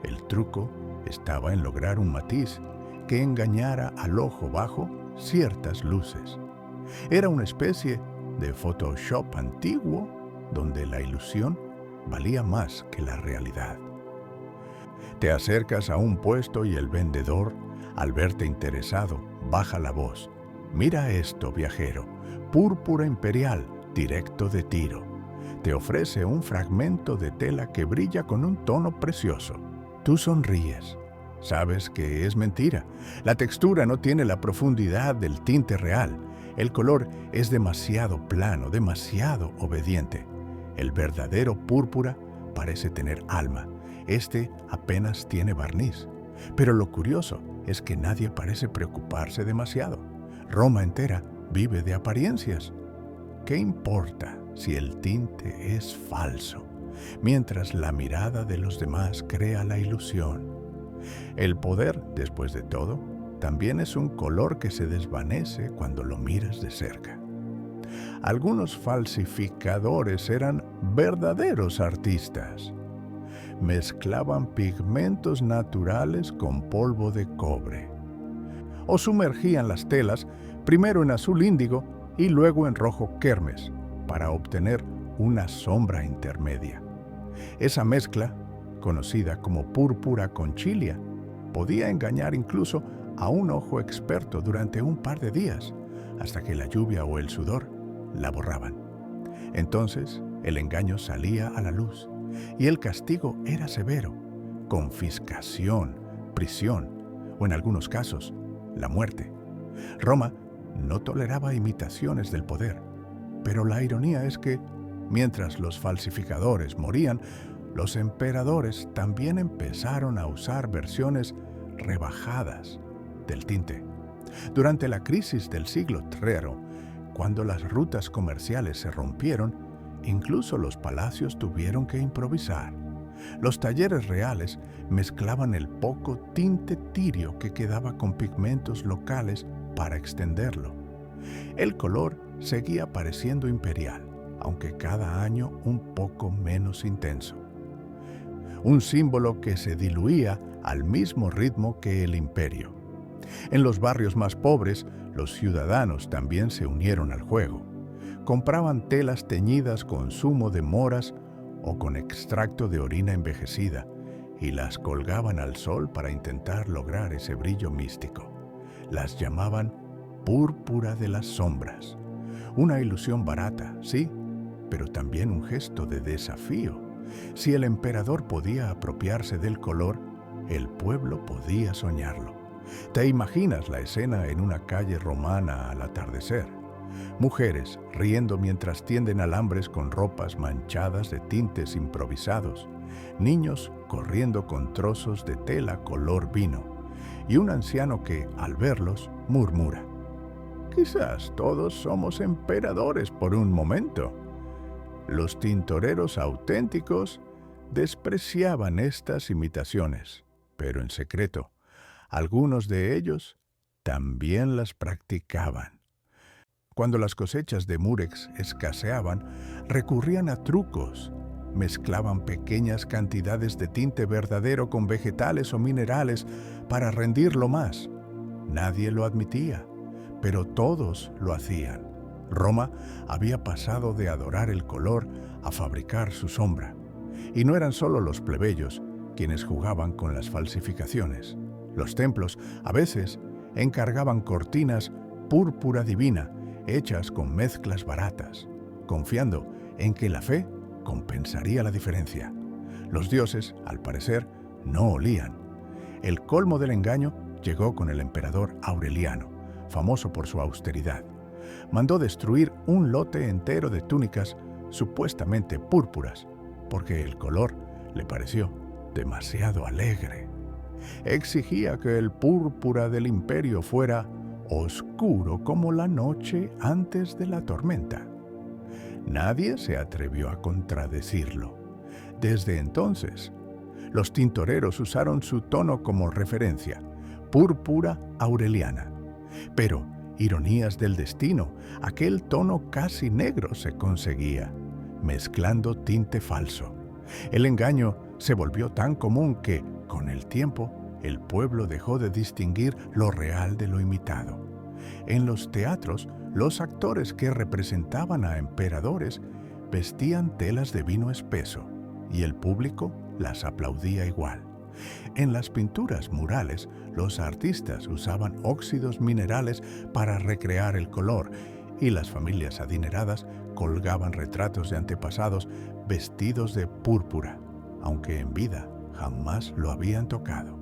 El truco estaba en lograr un matiz que engañara al ojo bajo ciertas luces. Era una especie de Photoshop antiguo donde la ilusión valía más que la realidad. Te acercas a un puesto y el vendedor, al verte interesado, baja la voz. «Mira esto, viajero, púrpura imperial, directo de Tiro». Te ofrece un fragmento de tela que brilla con un tono precioso. Tú sonríes. Sabes que es mentira. La textura no tiene la profundidad del tinte real. El color es demasiado plano, demasiado obediente. El verdadero púrpura parece tener alma. Este apenas tiene barniz. Pero lo curioso es que nadie parece preocuparse demasiado. Roma entera vive de apariencias. ¿Qué importa si el tinte es falso, mientras la mirada de los demás crea la ilusión? El poder, después de todo, también es un color que se desvanece cuando lo miras de cerca. Algunos falsificadores eran verdaderos artistas. Mezclaban pigmentos naturales con polvo de cobre. O sumergían las telas primero en azul índigo y luego en rojo kermes para obtener una sombra intermedia. Esa mezcla, conocida como púrpura conchilia, podía engañar incluso a un ojo experto durante un par de días, hasta que la lluvia o el sudor la borraban. Entonces, el engaño salía a la luz y el castigo era severo: confiscación, prisión o, en algunos casos, la muerte. Roma no toleraba imitaciones del poder, pero la ironía es que, mientras los falsificadores morían, Los emperadores también empezaron a usar versiones rebajadas del tinte. Durante la crisis del siglo III, cuando las rutas comerciales se rompieron, incluso los palacios tuvieron que improvisar. Los talleres reales mezclaban el poco tinte tirio que quedaba con pigmentos locales para extenderlo. El color seguía pareciendo imperial, aunque cada año un poco menos intenso. Un símbolo que se diluía al mismo ritmo que el imperio. En los barrios más pobres, los ciudadanos también se unieron al juego. Compraban telas teñidas con zumo de moras o con extracto de orina envejecida y las colgaban al sol para intentar lograr ese brillo místico. Las llamaban púrpura de las sombras. Una ilusión barata, sí, pero también un gesto de desafío. Si el emperador podía apropiarse del color, el pueblo podía soñarlo. ¿Te imaginas la escena en una calle romana al atardecer? Mujeres riendo mientras tienden alambres con ropas manchadas de tintes improvisados, niños corriendo con trozos de tela color vino, y un anciano que, al verlos, murmura: «Quizás todos somos emperadores por un momento». Los tintoreros auténticos despreciaban estas imitaciones, pero en secreto, algunos de ellos también las practicaban. Cuando las cosechas de Murex escaseaban, recurrían a trucos. Mezclaban pequeñas cantidades de tinte verdadero con vegetales o minerales para rendirlo más. Nadie lo admitía, pero todos lo hacían. Roma había pasado de adorar el color a fabricar su sombra. Y no eran solo los plebeyos quienes jugaban con las falsificaciones. Los templos, a veces, encargaban cortinas púrpura divina, hechas con mezclas baratas, confiando en que la fe compensaría la diferencia. Los dioses, al parecer, no olían. El colmo del engaño llegó con el emperador Aureliano, famoso por su austeridad. Mandó destruir un lote entero de túnicas supuestamente púrpuras, porque el color le pareció demasiado alegre. Exigía que el púrpura del imperio fuera oscuro como la noche antes de la tormenta. Nadie se atrevió a contradecirlo. Desde entonces, los tintoreros usaron su tono como referencia, púrpura aureliana. Pero, ironías del destino, aquel tono casi negro se conseguía, mezclando tinte falso. El engaño se volvió tan común que, con el tiempo, el pueblo dejó de distinguir lo real de lo imitado. En los teatros, los actores que representaban a emperadores vestían telas de vino espeso y el público las aplaudía igual. En las pinturas murales, los artistas usaban óxidos minerales para recrear el color y las familias adineradas colgaban retratos de antepasados vestidos de púrpura, aunque en vida jamás lo habían tocado.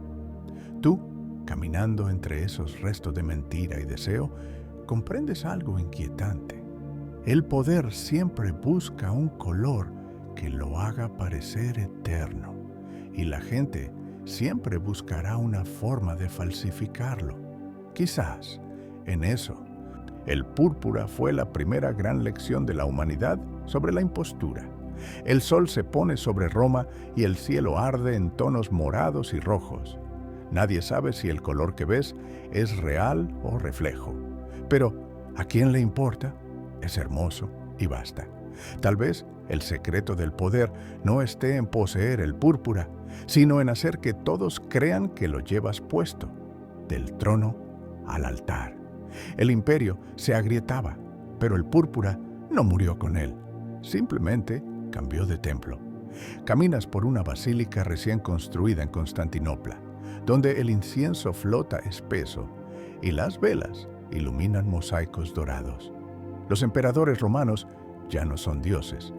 Tú, caminando entre esos restos de mentira y deseo, comprendes algo inquietante. El poder siempre busca un color que lo haga parecer eterno, y la gente siempre buscará una forma de falsificarlo. Quizás, en eso, el púrpura fue la primera gran lección de la humanidad sobre la impostura. El sol se pone sobre Roma y el cielo arde en tonos morados y rojos. Nadie sabe si el color que ves es real o reflejo. Pero, ¿a quién le importa? Es hermoso y basta. Tal vez el secreto del poder no esté en poseer el púrpura, sino en hacer que todos crean que lo llevas puesto, del trono al altar. El imperio se agrietaba, pero el púrpura no murió con él. Simplemente cambió de templo. Caminas por una basílica recién construida en Constantinopla, donde el incienso flota espeso y las velas iluminan mosaicos dorados. Los emperadores romanos ya no son dioses.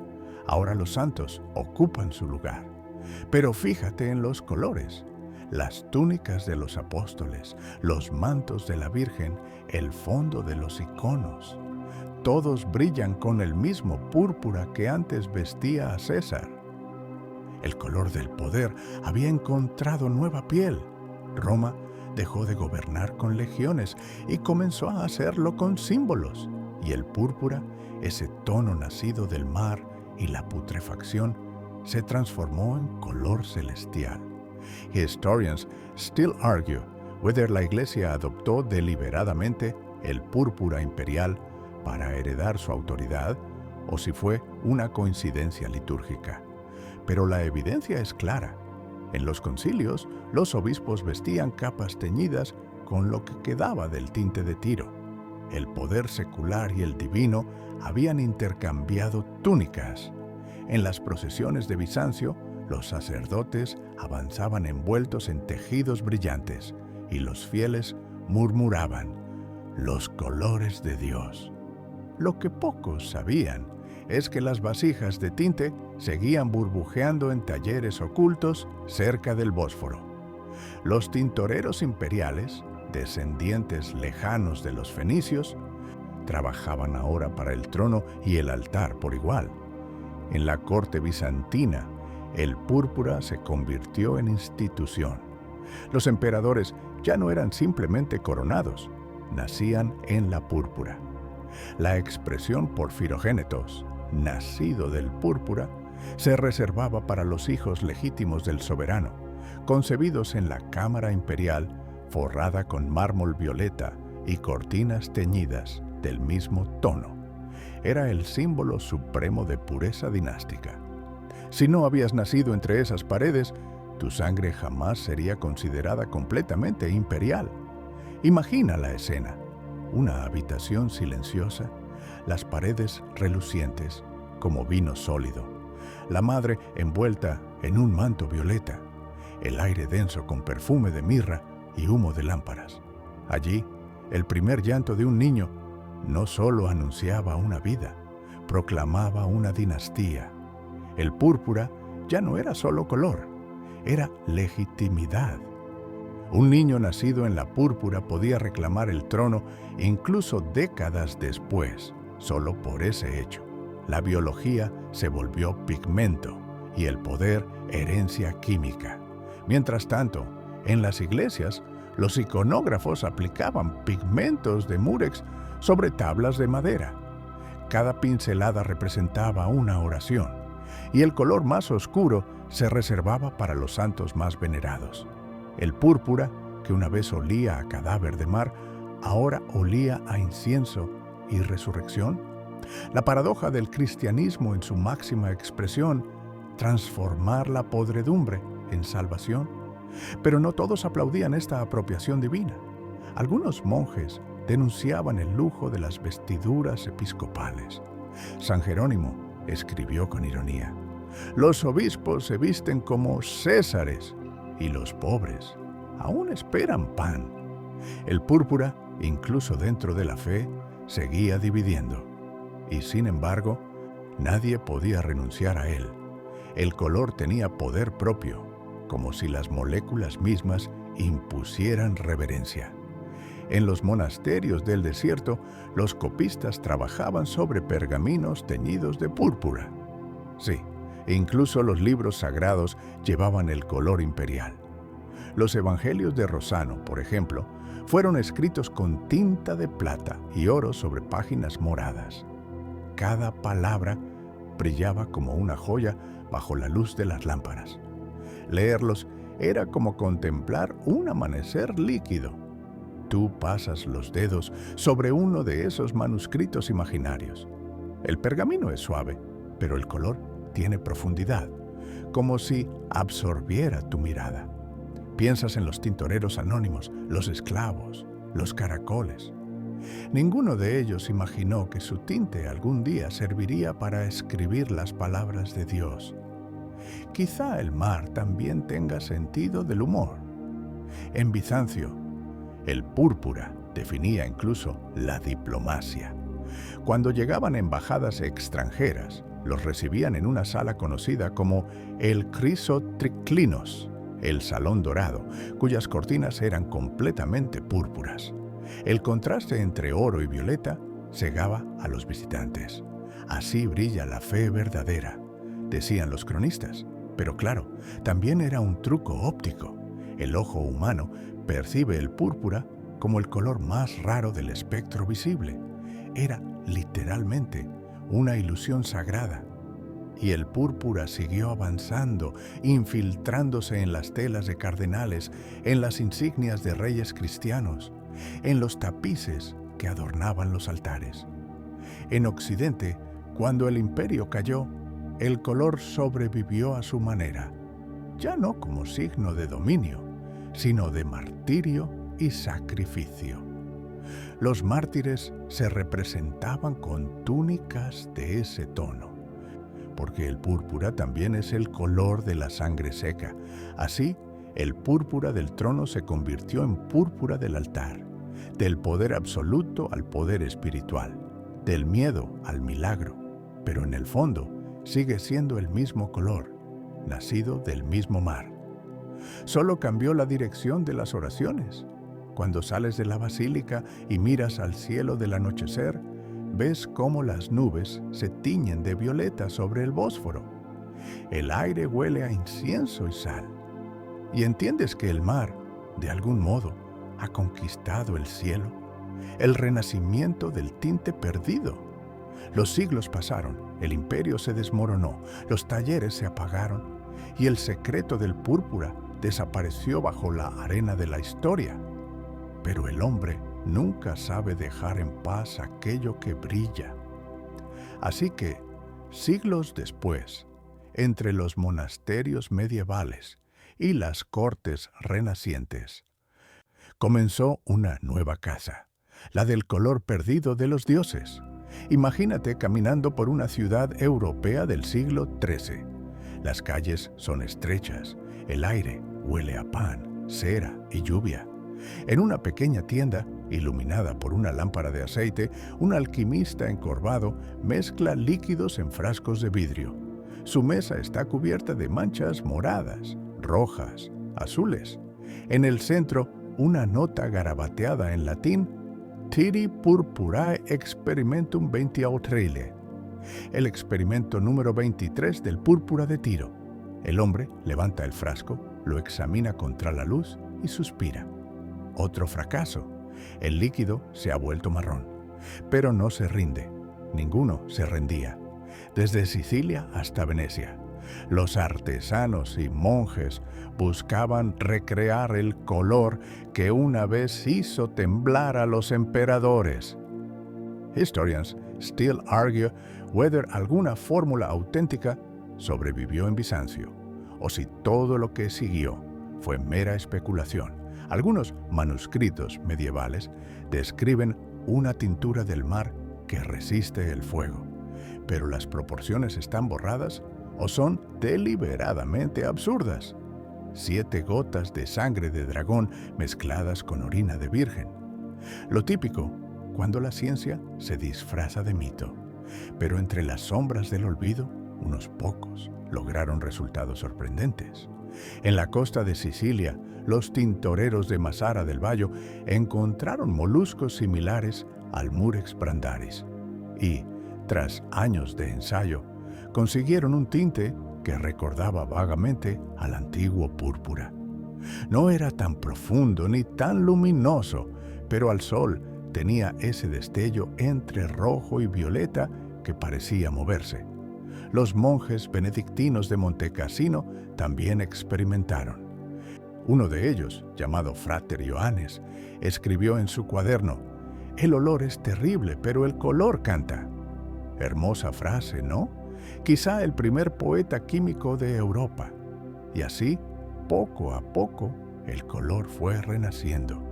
Ahora los santos ocupan su lugar. Pero fíjate en los colores. Las túnicas de los apóstoles, los mantos de la Virgen, el fondo de los iconos. Todos brillan con el mismo púrpura que antes vestía a César. El color del poder había encontrado nueva piel. Roma dejó de gobernar con legiones y comenzó a hacerlo con símbolos. Y el púrpura, ese tono nacido del mar y la putrefacción, se transformó en color celestial. Historians still argue whether la Iglesia adoptó deliberadamente el púrpura imperial para heredar su autoridad o si fue una coincidencia litúrgica. Pero la evidencia es clara. En los concilios, los obispos vestían capas teñidas con lo que quedaba del tinte de Tiro. El poder secular y el divino habían intercambiado túnicas. En las procesiones de Bizancio, los sacerdotes avanzaban envueltos en tejidos brillantes y los fieles murmuraban: «Los colores de Dios». Lo que pocos sabían es que las vasijas de tinte seguían burbujeando en talleres ocultos cerca del Bósforo. Los tintoreros imperiales, descendientes lejanos de los fenicios, trabajaban ahora para el trono y el altar por igual. En la corte bizantina, el púrpura se convirtió en institución. Los emperadores ya no eran simplemente coronados, nacían en la púrpura. La expresión porfirogénetos, nacido del púrpura, se reservaba para los hijos legítimos del soberano, concebidos en la cámara imperial, forrada con mármol violeta y cortinas teñidas del mismo tono. Era el símbolo supremo de pureza dinástica. Si no habías nacido entre esas paredes, tu sangre jamás sería considerada completamente imperial. Imagina la escena: una habitación silenciosa, las paredes relucientes como vino sólido, la madre envuelta en un manto violeta, el aire denso con perfume de mirra y humo de lámparas. Allí, el primer llanto de un niño no solo anunciaba una vida, proclamaba una dinastía. El púrpura ya no era solo color, era legitimidad. Un niño nacido en la púrpura podía reclamar el trono incluso décadas después, solo por ese hecho. La biología se volvió pigmento y el poder herencia química. Mientras tanto, en las iglesias, los iconógrafos aplicaban pigmentos de múrex sobre tablas de madera. Cada pincelada representaba una oración, y el color más oscuro se reservaba para los santos más venerados. El púrpura, que una vez olía a cadáver de mar, ahora olía a incienso y resurrección. La paradoja del cristianismo en su máxima expresión: transformar la podredumbre en salvación. Pero no todos aplaudían esta apropiación divina. Algunos monjes denunciaban el lujo de las vestiduras episcopales. San Jerónimo escribió con ironía: «Los obispos se visten como césares y los pobres aún esperan pan». El púrpura, incluso dentro de la fe, seguía dividiendo. Y sin embargo, nadie podía renunciar a él. El color tenía poder propio, como si las moléculas mismas impusieran reverencia. En los monasterios del desierto, los copistas trabajaban sobre pergaminos teñidos de púrpura. Sí, incluso los libros sagrados llevaban el color imperial. Los evangelios de Rosano, por ejemplo, fueron escritos con tinta de plata y oro sobre páginas moradas. Cada palabra brillaba como una joya bajo la luz de las lámparas. Leerlos era como contemplar un amanecer líquido. Tú pasas los dedos sobre uno de esos manuscritos imaginarios. El pergamino es suave, pero el color tiene profundidad, como si absorbiera tu mirada. Piensas en los tintoreros anónimos, los esclavos, los caracoles. Ninguno de ellos imaginó que su tinte algún día serviría para escribir las palabras de Dios. Quizá el mar también tenga sentido del humor. En Bizancio, el púrpura definía incluso la diplomacia. Cuando llegaban embajadas extranjeras, los recibían en una sala conocida como el Chrysotriclinos, el Salón Dorado, cuyas cortinas eran completamente púrpuras. El contraste entre oro y violeta cegaba a los visitantes. Así brilla la fe verdadera, decían los cronistas. Pero claro, también era un truco óptico. El ojo humano percibe el púrpura como el color más raro del espectro visible. Era literalmente una ilusión sagrada. Y el púrpura siguió avanzando, infiltrándose en las telas de cardenales, en las insignias de reyes cristianos, en los tapices que adornaban los altares. En Occidente, cuando el imperio cayó, el color sobrevivió a su manera, ya no como signo de dominio, sino de martirio y sacrificio. Los mártires se representaban con túnicas de ese tono, porque el púrpura también es el color de la sangre seca. Así, el púrpura del trono se convirtió en púrpura del altar, del poder absoluto al poder espiritual, del miedo al milagro, pero en el fondo sigue siendo el mismo color, nacido del mismo mar. Solo cambió la dirección de las oraciones. Cuando sales de la basílica y miras al cielo del anochecer, ves cómo las nubes se tiñen de violeta sobre el Bósforo. El aire huele a incienso y sal. Y entiendes que el mar, de algún modo, ha conquistado el cielo, el renacimiento del tinte perdido. Los siglos pasaron, el imperio se desmoronó, los talleres se apagaron y el secreto del púrpura desapareció bajo la arena de la historia. Pero el hombre nunca sabe dejar en paz aquello que brilla. Así que, siglos después, entre los monasterios medievales y las cortes renacientes, comenzó una nueva casa, la del color perdido de los dioses. Imagínate caminando por una ciudad europea del siglo XIII. Las calles son estrechas, el aire huele a pan, cera y lluvia. En una pequeña tienda, iluminada por una lámpara de aceite, un alquimista encorvado mezcla líquidos en frascos de vidrio. Su mesa está cubierta de manchas moradas, rojas, azules. En el centro, una nota garabateada en latín: Tiri purpurae experimentum 23. El experimento número 23 del púrpura de Tiro. El hombre levanta el frasco, lo examina contra la luz y suspira. Otro fracaso. El líquido se ha vuelto marrón. Pero no se rinde. Ninguno se rendía. Desde Sicilia hasta Venecia, los artesanos y monjes buscaban recrear el color que una vez hizo temblar a los emperadores. Historians still argue whether alguna fórmula auténtica sobrevivió en Bizancio, o si todo lo que siguió fue mera especulación. Algunos manuscritos medievales describen una tintura del mar que resiste el fuego, pero las proporciones están borradas o son deliberadamente absurdas. 7 gotas de sangre de dragón mezcladas con orina de virgen. Lo típico cuando la ciencia se disfraza de mito. Pero entre las sombras del olvido, unos pocos lograron resultados sorprendentes. En la costa de Sicilia, los tintoreros de Mazara del Vallo encontraron moluscos similares al Murex brandaris y, tras años de ensayo, consiguieron un tinte que recordaba vagamente al antiguo púrpura. No era tan profundo ni tan luminoso, pero al sol tenía ese destello entre rojo y violeta que parecía moverse. Los monjes benedictinos de Montecassino también experimentaron. Uno de ellos, llamado Frater Johannes, escribió en su cuaderno: «El olor es terrible, pero el color canta». Hermosa frase, ¿no? Quizá el primer poeta químico de Europa. Y así, poco a poco, el color fue renaciendo.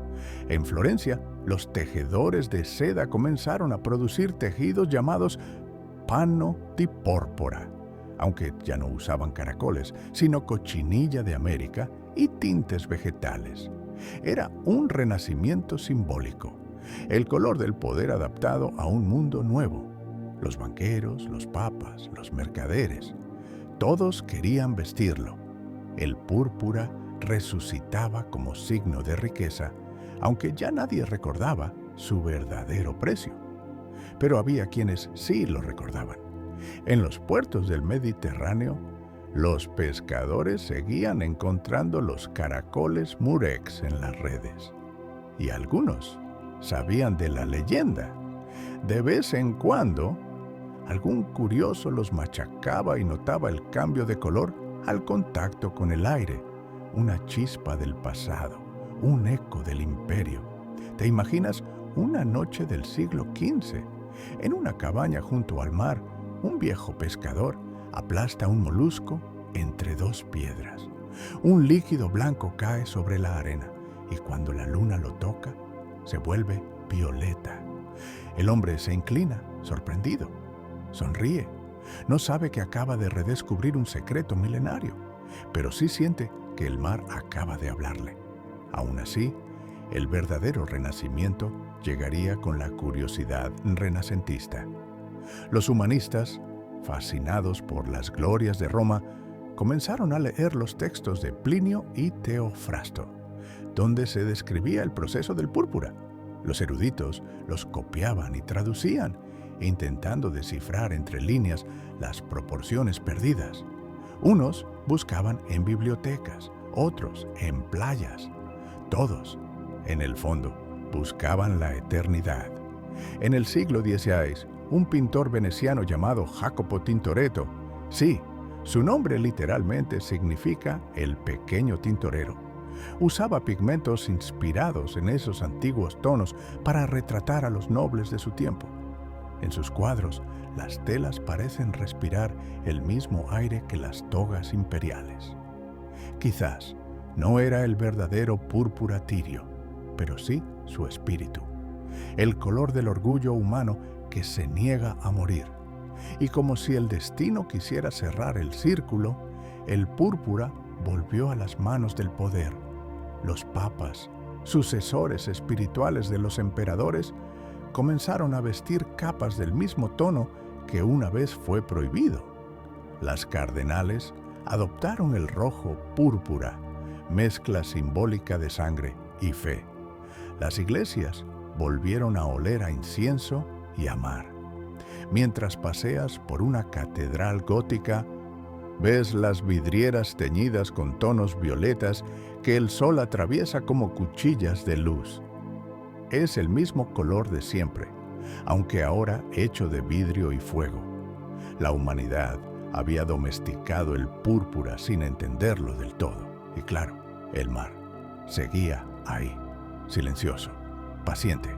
En Florencia, los tejedores de seda comenzaron a producir tejidos llamados panno di porpora, aunque ya no usaban caracoles, sino cochinilla de América y tintes vegetales. Era un renacimiento simbólico, el color del poder adaptado a un mundo nuevo. Los banqueros, los papas, los mercaderes, todos querían vestirlo. El púrpura resucitaba como signo de riqueza, aunque ya nadie recordaba su verdadero precio. Pero había quienes sí lo recordaban. En los puertos del Mediterráneo, Los pescadores seguían encontrando los caracoles murex en las redes. Y algunos sabían de la leyenda. De vez en cuando, algún curioso los machacaba y notaba el cambio de color al contacto con el aire, una chispa del pasado, un eco del imperio. ¿Te imaginas una noche del siglo XV? En una cabaña junto al mar, un viejo pescador aplasta un molusco entre dos piedras. Un líquido blanco cae sobre la arena y cuando la luna lo toca, se vuelve violeta. El hombre se inclina, sorprendido. Sonríe. No sabe que acaba de redescubrir un secreto milenario, pero sí siente que el mar acaba de hablarle. Aún así, el verdadero renacimiento llegaría con la curiosidad renacentista. Los humanistas, fascinados por las glorias de Roma, comenzaron a leer los textos de Plinio y Teofrasto, donde se describía el proceso del púrpura. Los eruditos los copiaban y traducían, intentando descifrar entre líneas las proporciones perdidas. Unos buscaban en bibliotecas, otros en playas. Todos, en el fondo, buscaban la eternidad. En el siglo XVI, un pintor veneciano llamado Jacopo Tintoretto, sí, su nombre literalmente significa el pequeño tintorero, usaba pigmentos inspirados en esos antiguos tonos para retratar a los nobles de su tiempo. En sus cuadros, las telas parecen respirar el mismo aire que las togas imperiales. Quizás no era el verdadero púrpura tirio, pero sí su espíritu, el color del orgullo humano que se niega a morir. Y como si el destino quisiera cerrar el círculo, el púrpura volvió a las manos del poder. Los papas, sucesores espirituales de los emperadores, comenzaron a vestir capas del mismo tono que una vez fue prohibido. Las cardenales adoptaron el rojo púrpura, mezcla simbólica de sangre y fe. Las iglesias volvieron a oler a incienso y a mar. Mientras paseas por una catedral gótica, ves las vidrieras teñidas con tonos violetas que el sol atraviesa como cuchillas de luz. Es el mismo color de siempre, aunque ahora hecho de vidrio y fuego. La humanidad había domesticado el púrpura sin entenderlo del todo. Y claro, el mar seguía ahí, silencioso, paciente.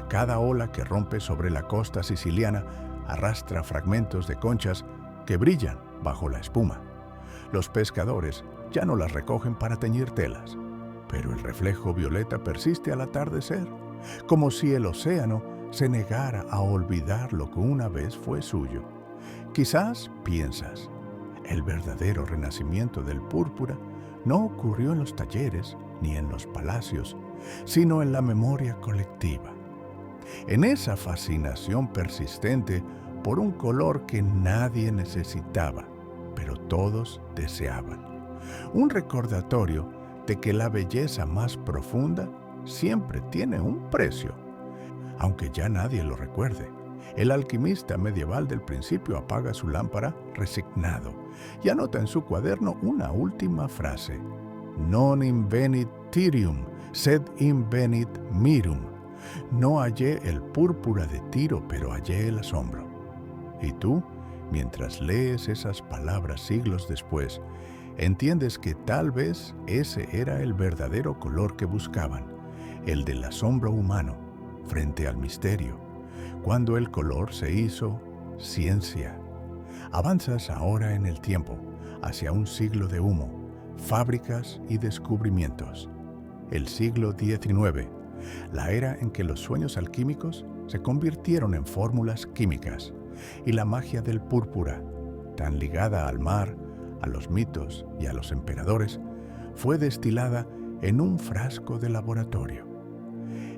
Cada ola que rompe sobre la costa siciliana arrastra fragmentos de conchas que brillan bajo la espuma. Los pescadores ya no las recogen para teñir telas, pero el reflejo violeta persiste al atardecer, como si el océano se negara a olvidar lo que una vez fue suyo. Quizás piensas, el verdadero renacimiento del púrpura no ocurrió en los talleres ni en los palacios, sino en la memoria colectiva. En esa fascinación persistente por un color que nadie necesitaba, pero todos deseaban. Un recordatorio de que la belleza más profunda siempre tiene un precio. Aunque ya nadie lo recuerde, el alquimista medieval del principio apaga su lámpara resignado y anota en su cuaderno una última frase: Non invenit Tyrium, sed invenit mirum. No hallé el púrpura de Tiro, pero hallé el asombro. Y tú, mientras lees esas palabras siglos después, entiendes que tal vez ese era el verdadero color que buscaban, el del asombro humano frente al misterio, cuando el color se hizo ciencia. Avanzas ahora en el tiempo, hacia un siglo de humo, fábricas y descubrimientos. El siglo XIX, la era en que los sueños alquímicos se convirtieron en fórmulas químicas, y la magia del púrpura, tan ligada al mar, a los mitos y a los emperadores, fue destilada en un frasco de laboratorio.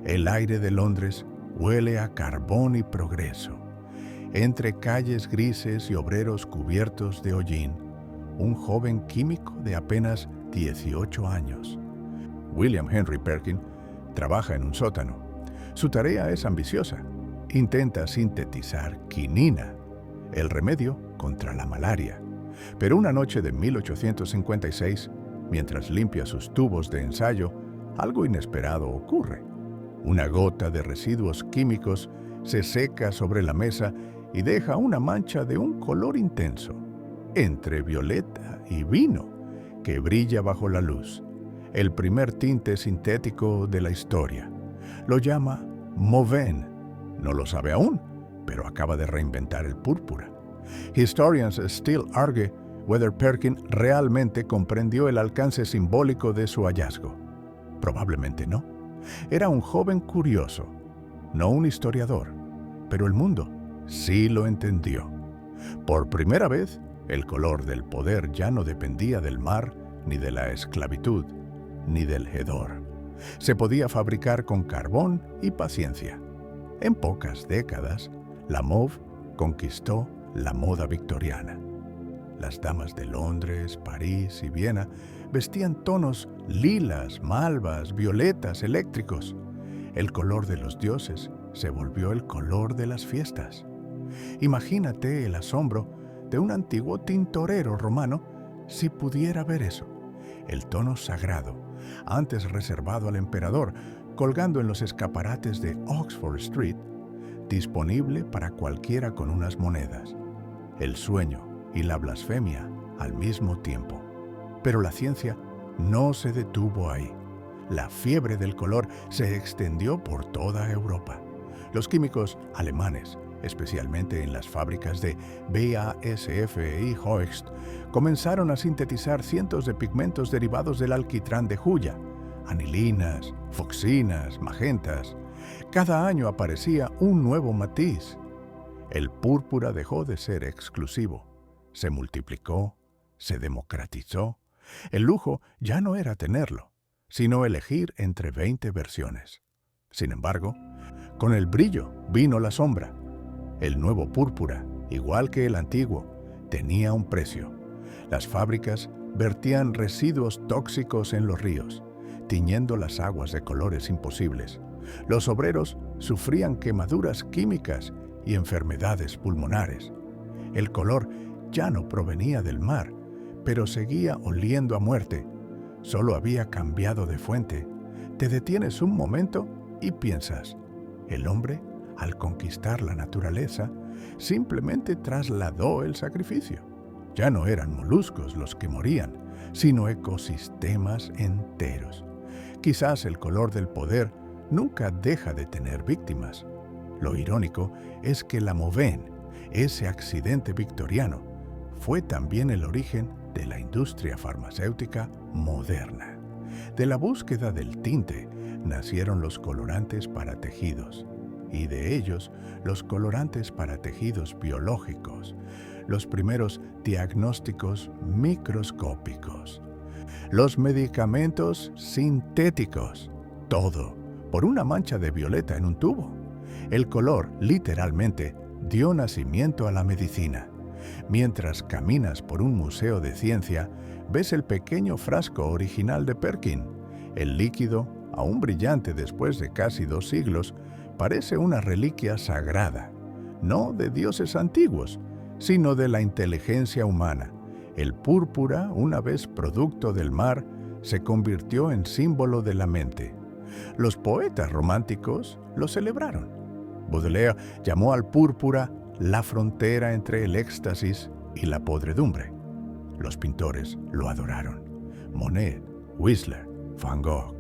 El aire de Londres huele a carbón y progreso. Entre calles grises y obreros cubiertos de hollín, un joven químico de apenas 18 años. William Henry Perkin trabaja en un sótano. Su tarea es ambiciosa. Intenta sintetizar quinina, el remedio contra la malaria. Pero una noche de 1856, mientras limpia sus tubos de ensayo, algo inesperado ocurre. Una gota de residuos químicos se seca sobre la mesa y deja una mancha de un color intenso, entre violeta y vino, que brilla bajo la luz. El primer tinte sintético de la historia. Lo llama Mauveine. No lo sabe aún, pero acaba de reinventar el púrpura. Historians still argue whether Perkin realmente comprendió el alcance simbólico de su hallazgo. Probablemente no. Era un joven curioso, no un historiador, pero el mundo sí lo entendió. Por primera vez, el color del poder ya no dependía del mar, ni de la esclavitud, ni del hedor. Se podía fabricar con carbón y paciencia. En pocas décadas, la mauve conquistó la moda victoriana. Las damas de Londres, París y Viena vestían tonos lilas, malvas, violetas, eléctricos. El color de los dioses se volvió el color de las fiestas. Imagínate el asombro de un antiguo tintorero romano si pudiera ver eso. El tono sagrado, antes reservado al emperador, colgando en los escaparates de Oxford Street, disponible para cualquiera con unas monedas. El sueño y la blasfemia al mismo tiempo. Pero la ciencia no se detuvo ahí. La fiebre del color se extendió por toda Europa. Los químicos alemanes, especialmente en las fábricas de BASF y Hoechst, comenzaron a sintetizar cientos de pigmentos derivados del alquitrán de Julia, anilinas, foxinas, magentas. Cada año aparecía un nuevo matiz. El púrpura dejó de ser exclusivo. Se multiplicó, se democratizó. El lujo ya no era tenerlo, sino elegir entre 20 versiones. Sin embargo, con el brillo vino la sombra. El nuevo púrpura, igual que el antiguo, tenía un precio. Las fábricas vertían residuos tóxicos en los ríos, tiñendo las aguas de colores imposibles. Los obreros sufrían quemaduras químicas y enfermedades pulmonares. El color ya no provenía del mar, pero seguía oliendo a muerte. Solo había cambiado de fuente. Te detienes un momento y piensas, el hombre, al conquistar la naturaleza, simplemente trasladó el sacrificio. Ya no eran moluscos los que morían, sino ecosistemas enteros. Quizás el color del poder nunca deja de tener víctimas. Lo irónico es que la Mauveine, ese accidente victoriano, fue también el origen de la industria farmacéutica moderna. De la búsqueda del tinte nacieron los colorantes para tejidos, y de ellos los colorantes para tejidos biológicos, los primeros diagnósticos microscópicos, los medicamentos sintéticos, todo por una mancha de violeta en un tubo. El color, literalmente, dio nacimiento a la medicina. Mientras caminas por un museo de ciencia, ves el pequeño frasco original de Perkin. El líquido, aún brillante después de casi 2 siglos, parece una reliquia sagrada, no de dioses antiguos, sino de la inteligencia humana. El púrpura, una vez producto del mar, se convirtió en símbolo de la mente. Los poetas románticos lo celebraron. Baudelaire llamó al púrpura la frontera entre el éxtasis y la podredumbre. Los pintores lo adoraron. Monet, Whistler, Van Gogh,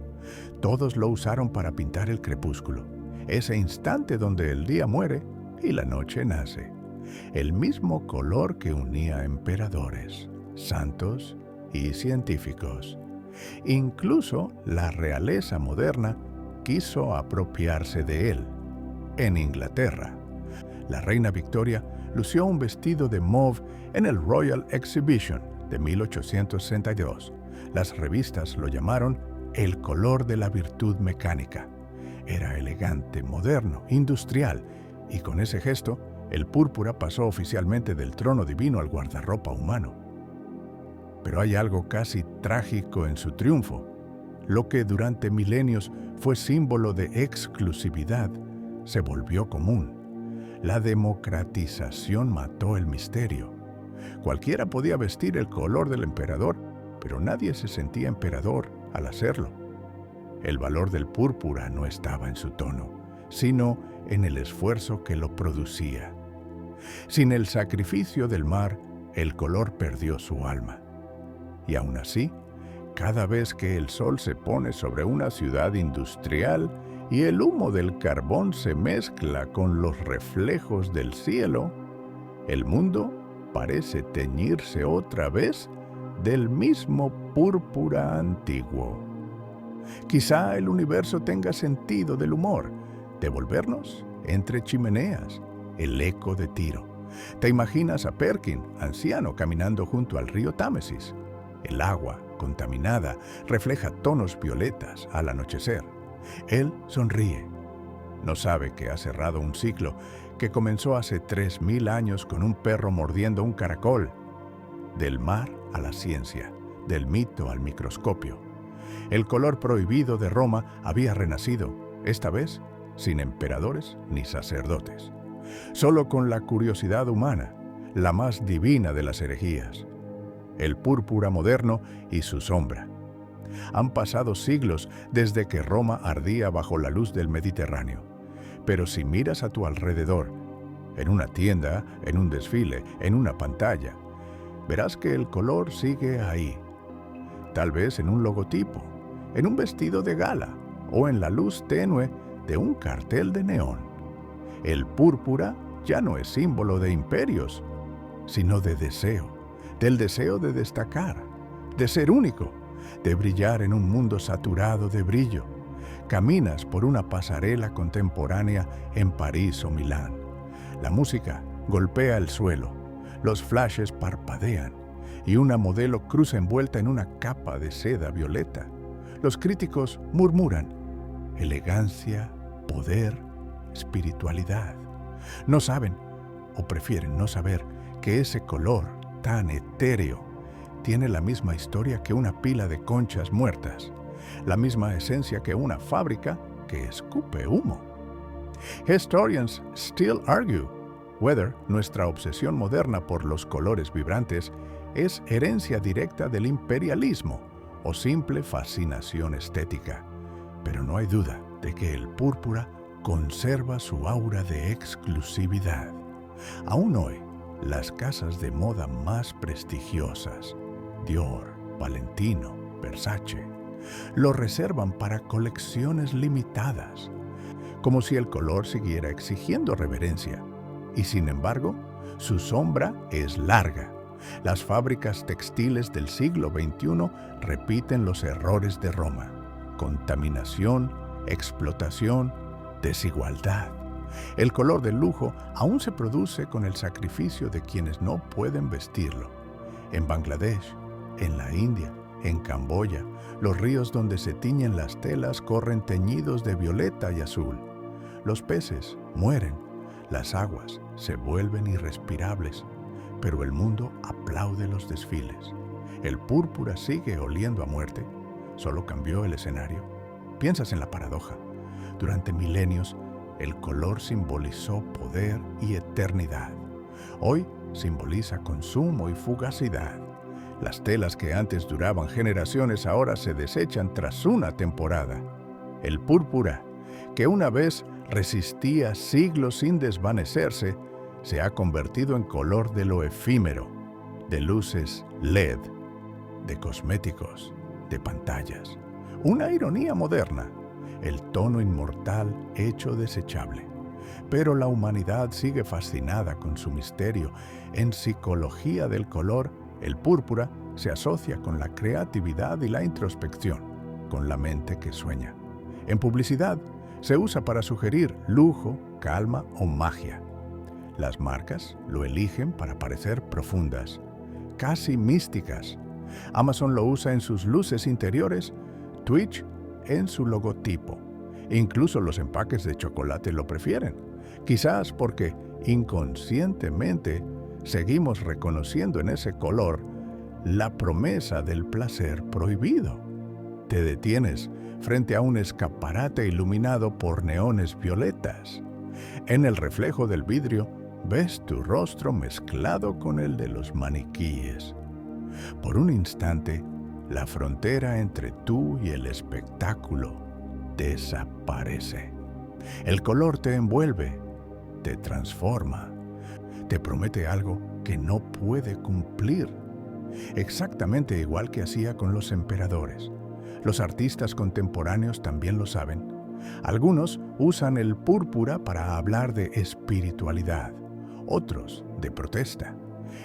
todos lo usaron para pintar el crepúsculo, ese instante donde el día muere y la noche nace. El mismo color que unía emperadores, santos y científicos. Incluso la realeza moderna quiso apropiarse de él. En Inglaterra, la reina Victoria lució un vestido de mauve en el Royal Exhibition de 1862. Las revistas lo llamaron el color de la virtud mecánica. Era elegante, moderno, industrial, y con ese gesto, el púrpura pasó oficialmente del trono divino al guardarropa humano. Pero hay algo casi trágico en su triunfo. Lo que durante milenios fue símbolo de exclusividad, se volvió común. La democratización mató el misterio. Cualquiera podía vestir el color del emperador, pero nadie se sentía emperador al hacerlo. El valor del púrpura no estaba en su tono, sino en el esfuerzo que lo producía. Sin el sacrificio del mar, el color perdió su alma. Y aún así, cada vez que el sol se pone sobre una ciudad industrial y el humo del carbón se mezcla con los reflejos del cielo, el mundo parece teñirse otra vez del mismo púrpura antiguo. Quizá el universo tenga sentido del humor, de volvernos entre chimeneas, el eco de Tiro. Te imaginas a Perkin, anciano, caminando junto al río Támesis. El agua, contaminada, refleja tonos violetas al anochecer. Él sonríe. No sabe que ha cerrado un ciclo que comenzó hace 3000 años con un perro mordiendo un caracol. Del mar a la ciencia, del mito al microscopio. El color prohibido de Roma había renacido, esta vez sin emperadores ni sacerdotes. Solo con la curiosidad humana, la más divina de las herejías. El púrpura moderno y su sombra. Han pasado siglos desde que Roma ardía bajo la luz del Mediterráneo. Pero si miras a tu alrededor, en una tienda, en un desfile, en una pantalla, verás que el color sigue ahí. Tal vez en un logotipo, en un vestido de gala o en la luz tenue de un cartel de neón. El púrpura ya no es símbolo de imperios, sino de deseo, del deseo de destacar, de ser único, de brillar en un mundo saturado de brillo. Caminas por una pasarela contemporánea en París o Milán. La música golpea el suelo, los flashes parpadean y una modelo cruza envuelta en una capa de seda violeta. Los críticos murmuran: elegancia, poder, espiritualidad. No saben, o prefieren no saber, que ese color tan etéreo tiene la misma historia que una pila de conchas muertas, la misma esencia que una fábrica que escupe humo. Historians still argue whether nuestra obsesión moderna por los colores vibrantes es herencia directa del imperialismo o simple fascinación estética. Pero no hay duda de que el púrpura conserva su aura de exclusividad. Aún hoy, las casas de moda más prestigiosas, Dior, Valentino, Versace, lo reservan para colecciones limitadas, como si el color siguiera exigiendo reverencia. Y sin embargo, su sombra es larga. Las fábricas textiles del siglo XXI repiten los errores de Roma: contaminación, explotación, desigualdad. El color del lujo aún se produce con el sacrificio de quienes no pueden vestirlo. En Bangladesh, en la India, en Camboya, los ríos donde se tiñen las telas corren teñidos de violeta y azul. Los peces mueren, las aguas se vuelven irrespirables, pero el mundo aplaude los desfiles. El púrpura sigue oliendo a muerte, solo cambió el escenario. Piensas en la paradoja. Durante milenios, el color simbolizó poder y eternidad. Hoy simboliza consumo y fugacidad. Las telas que antes duraban generaciones ahora se desechan tras una temporada. El púrpura, que una vez resistía siglos sin desvanecerse, se ha convertido en color de lo efímero, de luces LED, de cosméticos, de pantallas. Una ironía moderna, el tono inmortal hecho desechable. Pero la humanidad sigue fascinada con su misterio. En psicología del color, el púrpura se asocia con la creatividad y la introspección, con la mente que sueña. En publicidad, se usa para sugerir lujo, calma o magia. Las marcas lo eligen para parecer profundas, casi místicas. Amazon lo usa en sus luces interiores, Twitch en su logotipo. Incluso los empaques de chocolate lo prefieren, quizás porque inconscientemente seguimos reconociendo en ese color la promesa del placer prohibido. Te detienes frente a un escaparate iluminado por neones violetas. En el reflejo del vidrio ves tu rostro mezclado con el de los maniquíes. Por un instante, la frontera entre tú y el espectáculo desaparece. El color te envuelve, te transforma, te promete algo que no puede cumplir. Exactamente igual que hacía con los emperadores. Los artistas contemporáneos también lo saben. Algunos usan el púrpura para hablar de espiritualidad, otros de protesta.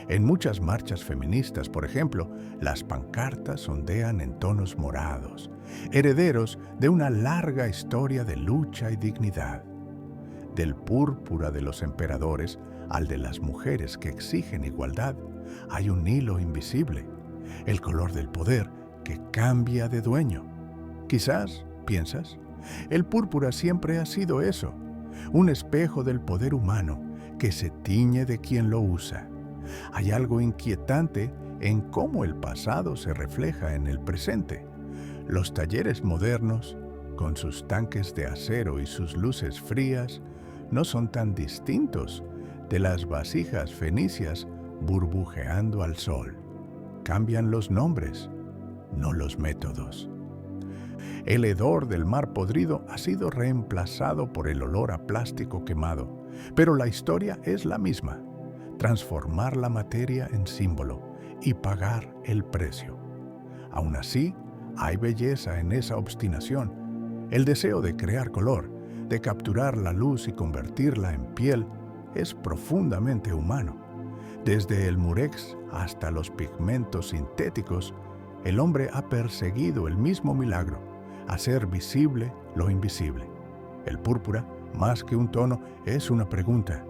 En muchas marchas feministas, por ejemplo, las pancartas ondean en tonos morados, herederos de una larga historia de lucha y dignidad. Del púrpura de los emperadores al de las mujeres que exigen igualdad, hay un hilo invisible, el color del poder que cambia de dueño. Quizás, piensas, el púrpura siempre ha sido eso, un espejo del poder humano que se tiñe de quien lo usa. Hay algo inquietante en cómo el pasado se refleja en el presente. Los talleres modernos, con sus tanques de acero y sus luces frías, no son tan distintos de las vasijas fenicias burbujeando al sol. Cambian los nombres, no los métodos. El hedor del mar podrido ha sido reemplazado por el olor a plástico quemado, pero la historia es la misma: transformar la materia en símbolo y pagar el precio. Aún así, hay belleza en esa obstinación. El deseo de crear color, de capturar la luz y convertirla en piel, es profundamente humano. Desde el murex hasta los pigmentos sintéticos, el hombre ha perseguido el mismo milagro: hacer visible lo invisible. El púrpura, más que un tono, es una pregunta.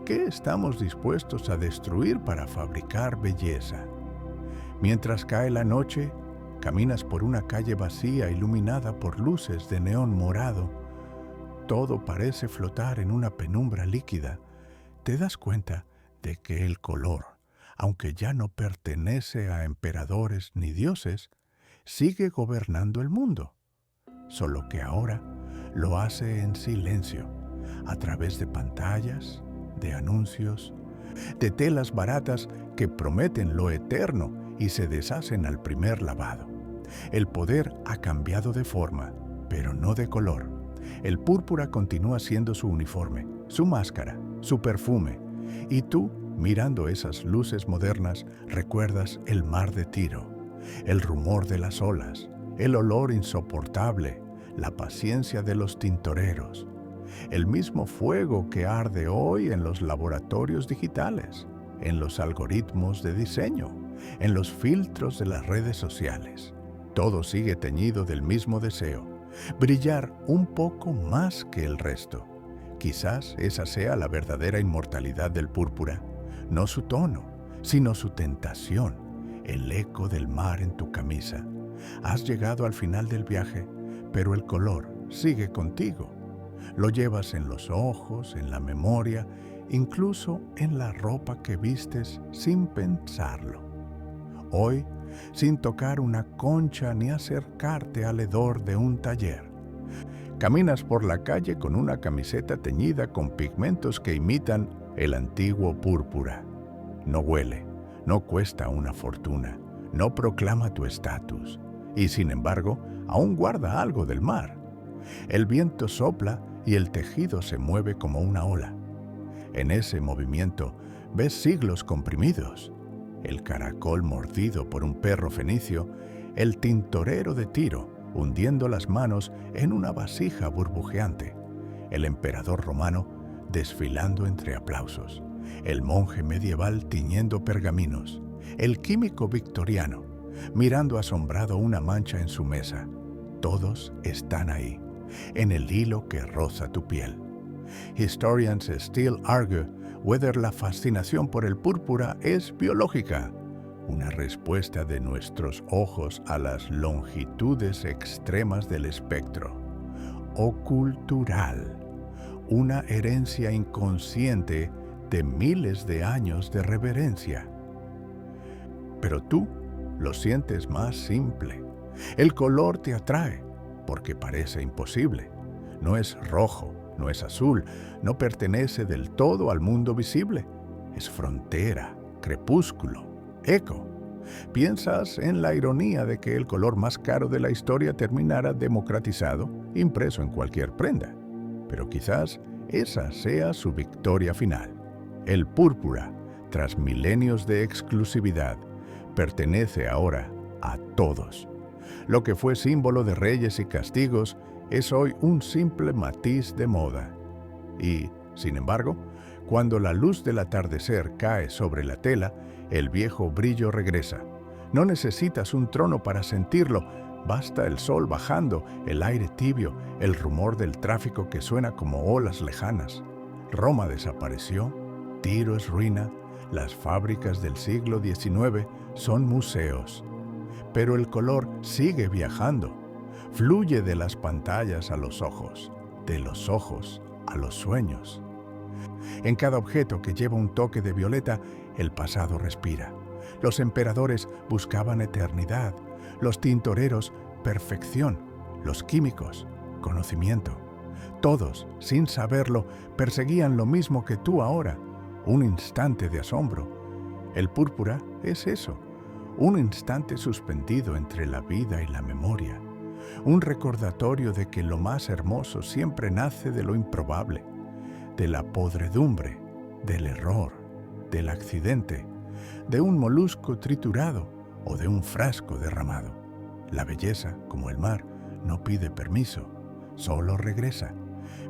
¿Qué estamos dispuestos a destruir para fabricar belleza? Mientras cae la noche, caminas por una calle vacía iluminada por luces de neón morado. Todo parece flotar en una penumbra líquida. Te das cuenta de que el color, aunque ya no pertenece a emperadores ni dioses, sigue gobernando el mundo. Solo que ahora lo hace en silencio, a través de pantallas, de anuncios, de telas baratas que prometen lo eterno y se deshacen al primer lavado. El poder ha cambiado de forma, pero no de color. El púrpura continúa siendo su uniforme, su máscara, su perfume. Y tú, mirando esas luces modernas, recuerdas el mar de Tiro, el rumor de las olas, el olor insoportable, la paciencia de los tintoreros, el mismo fuego que arde hoy en los laboratorios digitales, en los algoritmos de diseño, en los filtros de las redes sociales. Todo sigue teñido del mismo deseo: brillar un poco más que el resto. Quizás esa sea la verdadera inmortalidad del púrpura, no su tono, sino su tentación, el eco del mar en tu camisa. Has llegado al final del viaje, pero el color sigue contigo. Lo llevas en los ojos, en la memoria, incluso en la ropa que vistes sin pensarlo. Hoy, sin tocar una concha ni acercarte al hedor de un taller, caminas por la calle con una camiseta teñida con pigmentos que imitan el antiguo púrpura. No huele, no cuesta una fortuna, no proclama tu estatus, y sin embargo, aún guarda algo del mar. El viento sopla y el tejido se mueve como una ola. En ese movimiento ves siglos comprimidos: el caracol mordido por un perro fenicio, el tintorero de Tiro hundiendo las manos en una vasija burbujeante, el emperador romano desfilando entre aplausos, el monje medieval tiñendo pergaminos, el químico victoriano mirando asombrado una mancha en su mesa. Todos están ahí, en el hilo que roza tu piel. Historians still argue whether la fascinación por el púrpura es biológica, una respuesta de nuestros ojos a las longitudes extremas del espectro, o cultural, una herencia inconsciente de miles de años de reverencia. Pero tú lo sientes más simple. El color te atrae porque parece imposible. No es rojo, no es azul, no pertenece del todo al mundo visible. Es frontera, crepúsculo, eco. Piensas en la ironía de que el color más caro de la historia terminara democratizado, impreso en cualquier prenda. Pero quizás esa sea su victoria final. El púrpura, tras milenios de exclusividad, pertenece ahora a todos. Lo que fue símbolo de reyes y castigos es hoy un simple matiz de moda. Y, sin embargo, cuando la luz del atardecer cae sobre la tela, el viejo brillo regresa. No necesitas un trono para sentirlo, basta el sol bajando, el aire tibio, el rumor del tráfico que suena como olas lejanas. Roma desapareció, Tiro es ruina, las fábricas del siglo XIX son museos. Pero el color sigue viajando, fluye de las pantallas a los ojos, de los ojos a los sueños. En cada objeto que lleva un toque de violeta, el pasado respira. Los emperadores buscaban eternidad, los tintoreros, perfección, los químicos, conocimiento. Todos, sin saberlo, perseguían lo mismo que tú ahora, un instante de asombro. El púrpura es eso, un instante suspendido entre la vida y la memoria, un recordatorio de que lo más hermoso siempre nace de lo improbable, de la podredumbre, del error, del accidente, de un molusco triturado o de un frasco derramado. La belleza, como el mar, no pide permiso, solo regresa.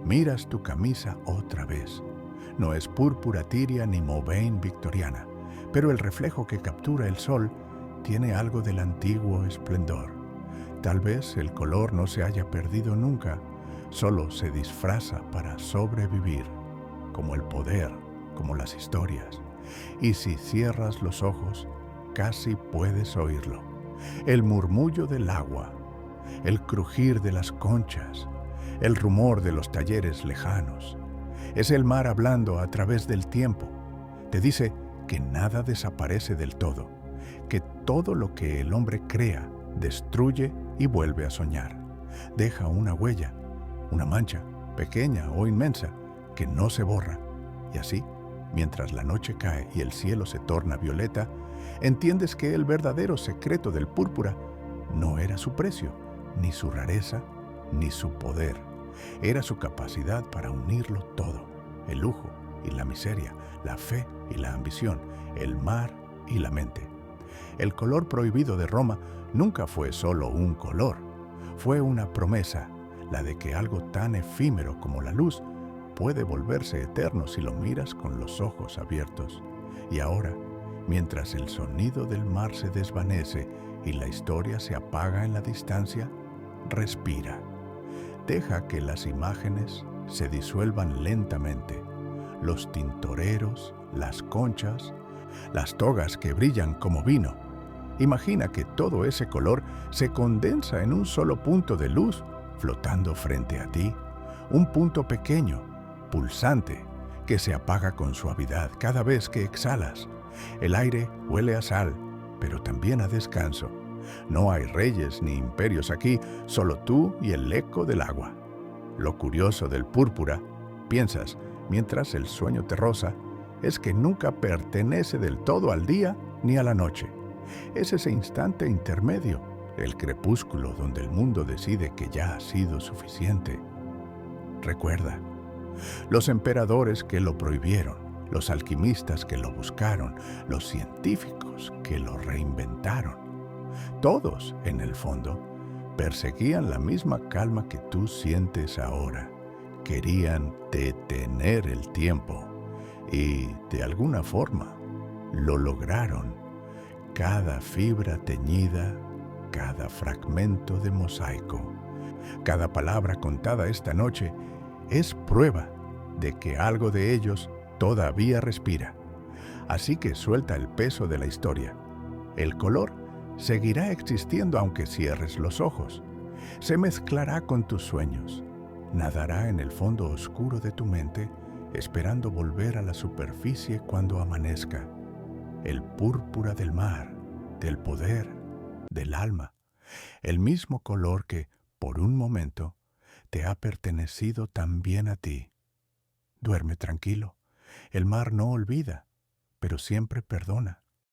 Miras tu camisa otra vez. No es púrpura tiria ni Mauvain victoriana, pero el reflejo que captura el sol tiene algo del antiguo esplendor. Tal vez el color no se haya perdido nunca, solo se disfraza para sobrevivir, como el poder, como las historias. Y si cierras los ojos, casi puedes oírlo. El murmullo del agua, el crujir de las conchas, el rumor de los talleres lejanos. Es el mar hablando a través del tiempo. Te dice que nada desaparece del todo, que todo lo que el hombre crea destruye y vuelve a soñar. Deja una huella, una mancha, pequeña o inmensa, que no se borra. Y así, mientras la noche cae y el cielo se torna violeta, entiendes que el verdadero secreto del púrpura no era su precio, ni su rareza, ni su poder. Era su capacidad para unirlo todo, el lujo y la miseria, la fe y la ambición, el mar y la mente. El color prohibido de Roma nunca fue solo un color, fue una promesa, la de que algo tan efímero como la luz puede volverse eterno si lo miras con los ojos abiertos. Y ahora, mientras el sonido del mar se desvanece y la historia se apaga en la distancia, respira. Deja que las imágenes se disuelvan lentamente. Los tintoreros, las conchas, las togas que brillan como vino. Imagina que todo ese color se condensa en un solo punto de luz flotando frente a ti. Un punto pequeño, pulsante, que se apaga con suavidad cada vez que exhalas. El aire huele a sal, pero también a descanso. No hay reyes ni imperios aquí, solo tú y el eco del agua. Lo curioso del púrpura, piensas, mientras el sueño te roza, es que nunca pertenece del todo al día ni a la noche. Es ese instante intermedio, el crepúsculo donde el mundo decide que ya ha sido suficiente. Recuerda, los emperadores que lo prohibieron, los alquimistas que lo buscaron, los científicos que lo reinventaron, todos, en el fondo, perseguían la misma calma que tú sientes ahora. Querían detener el tiempo y, de alguna forma, lo lograron. Cada fibra teñida, cada fragmento de mosaico, cada palabra contada esta noche es prueba de que algo de ellos todavía respira. Así que suelta el peso de la historia. El color seguirá existiendo aunque cierres los ojos. Se mezclará con tus sueños. Nadará en el fondo oscuro de tu mente, esperando volver a la superficie cuando amanezca. El púrpura del mar, del poder, del alma. El mismo color que, por un momento, te ha pertenecido también a ti. Duerme tranquilo. El mar no olvida, pero siempre perdona.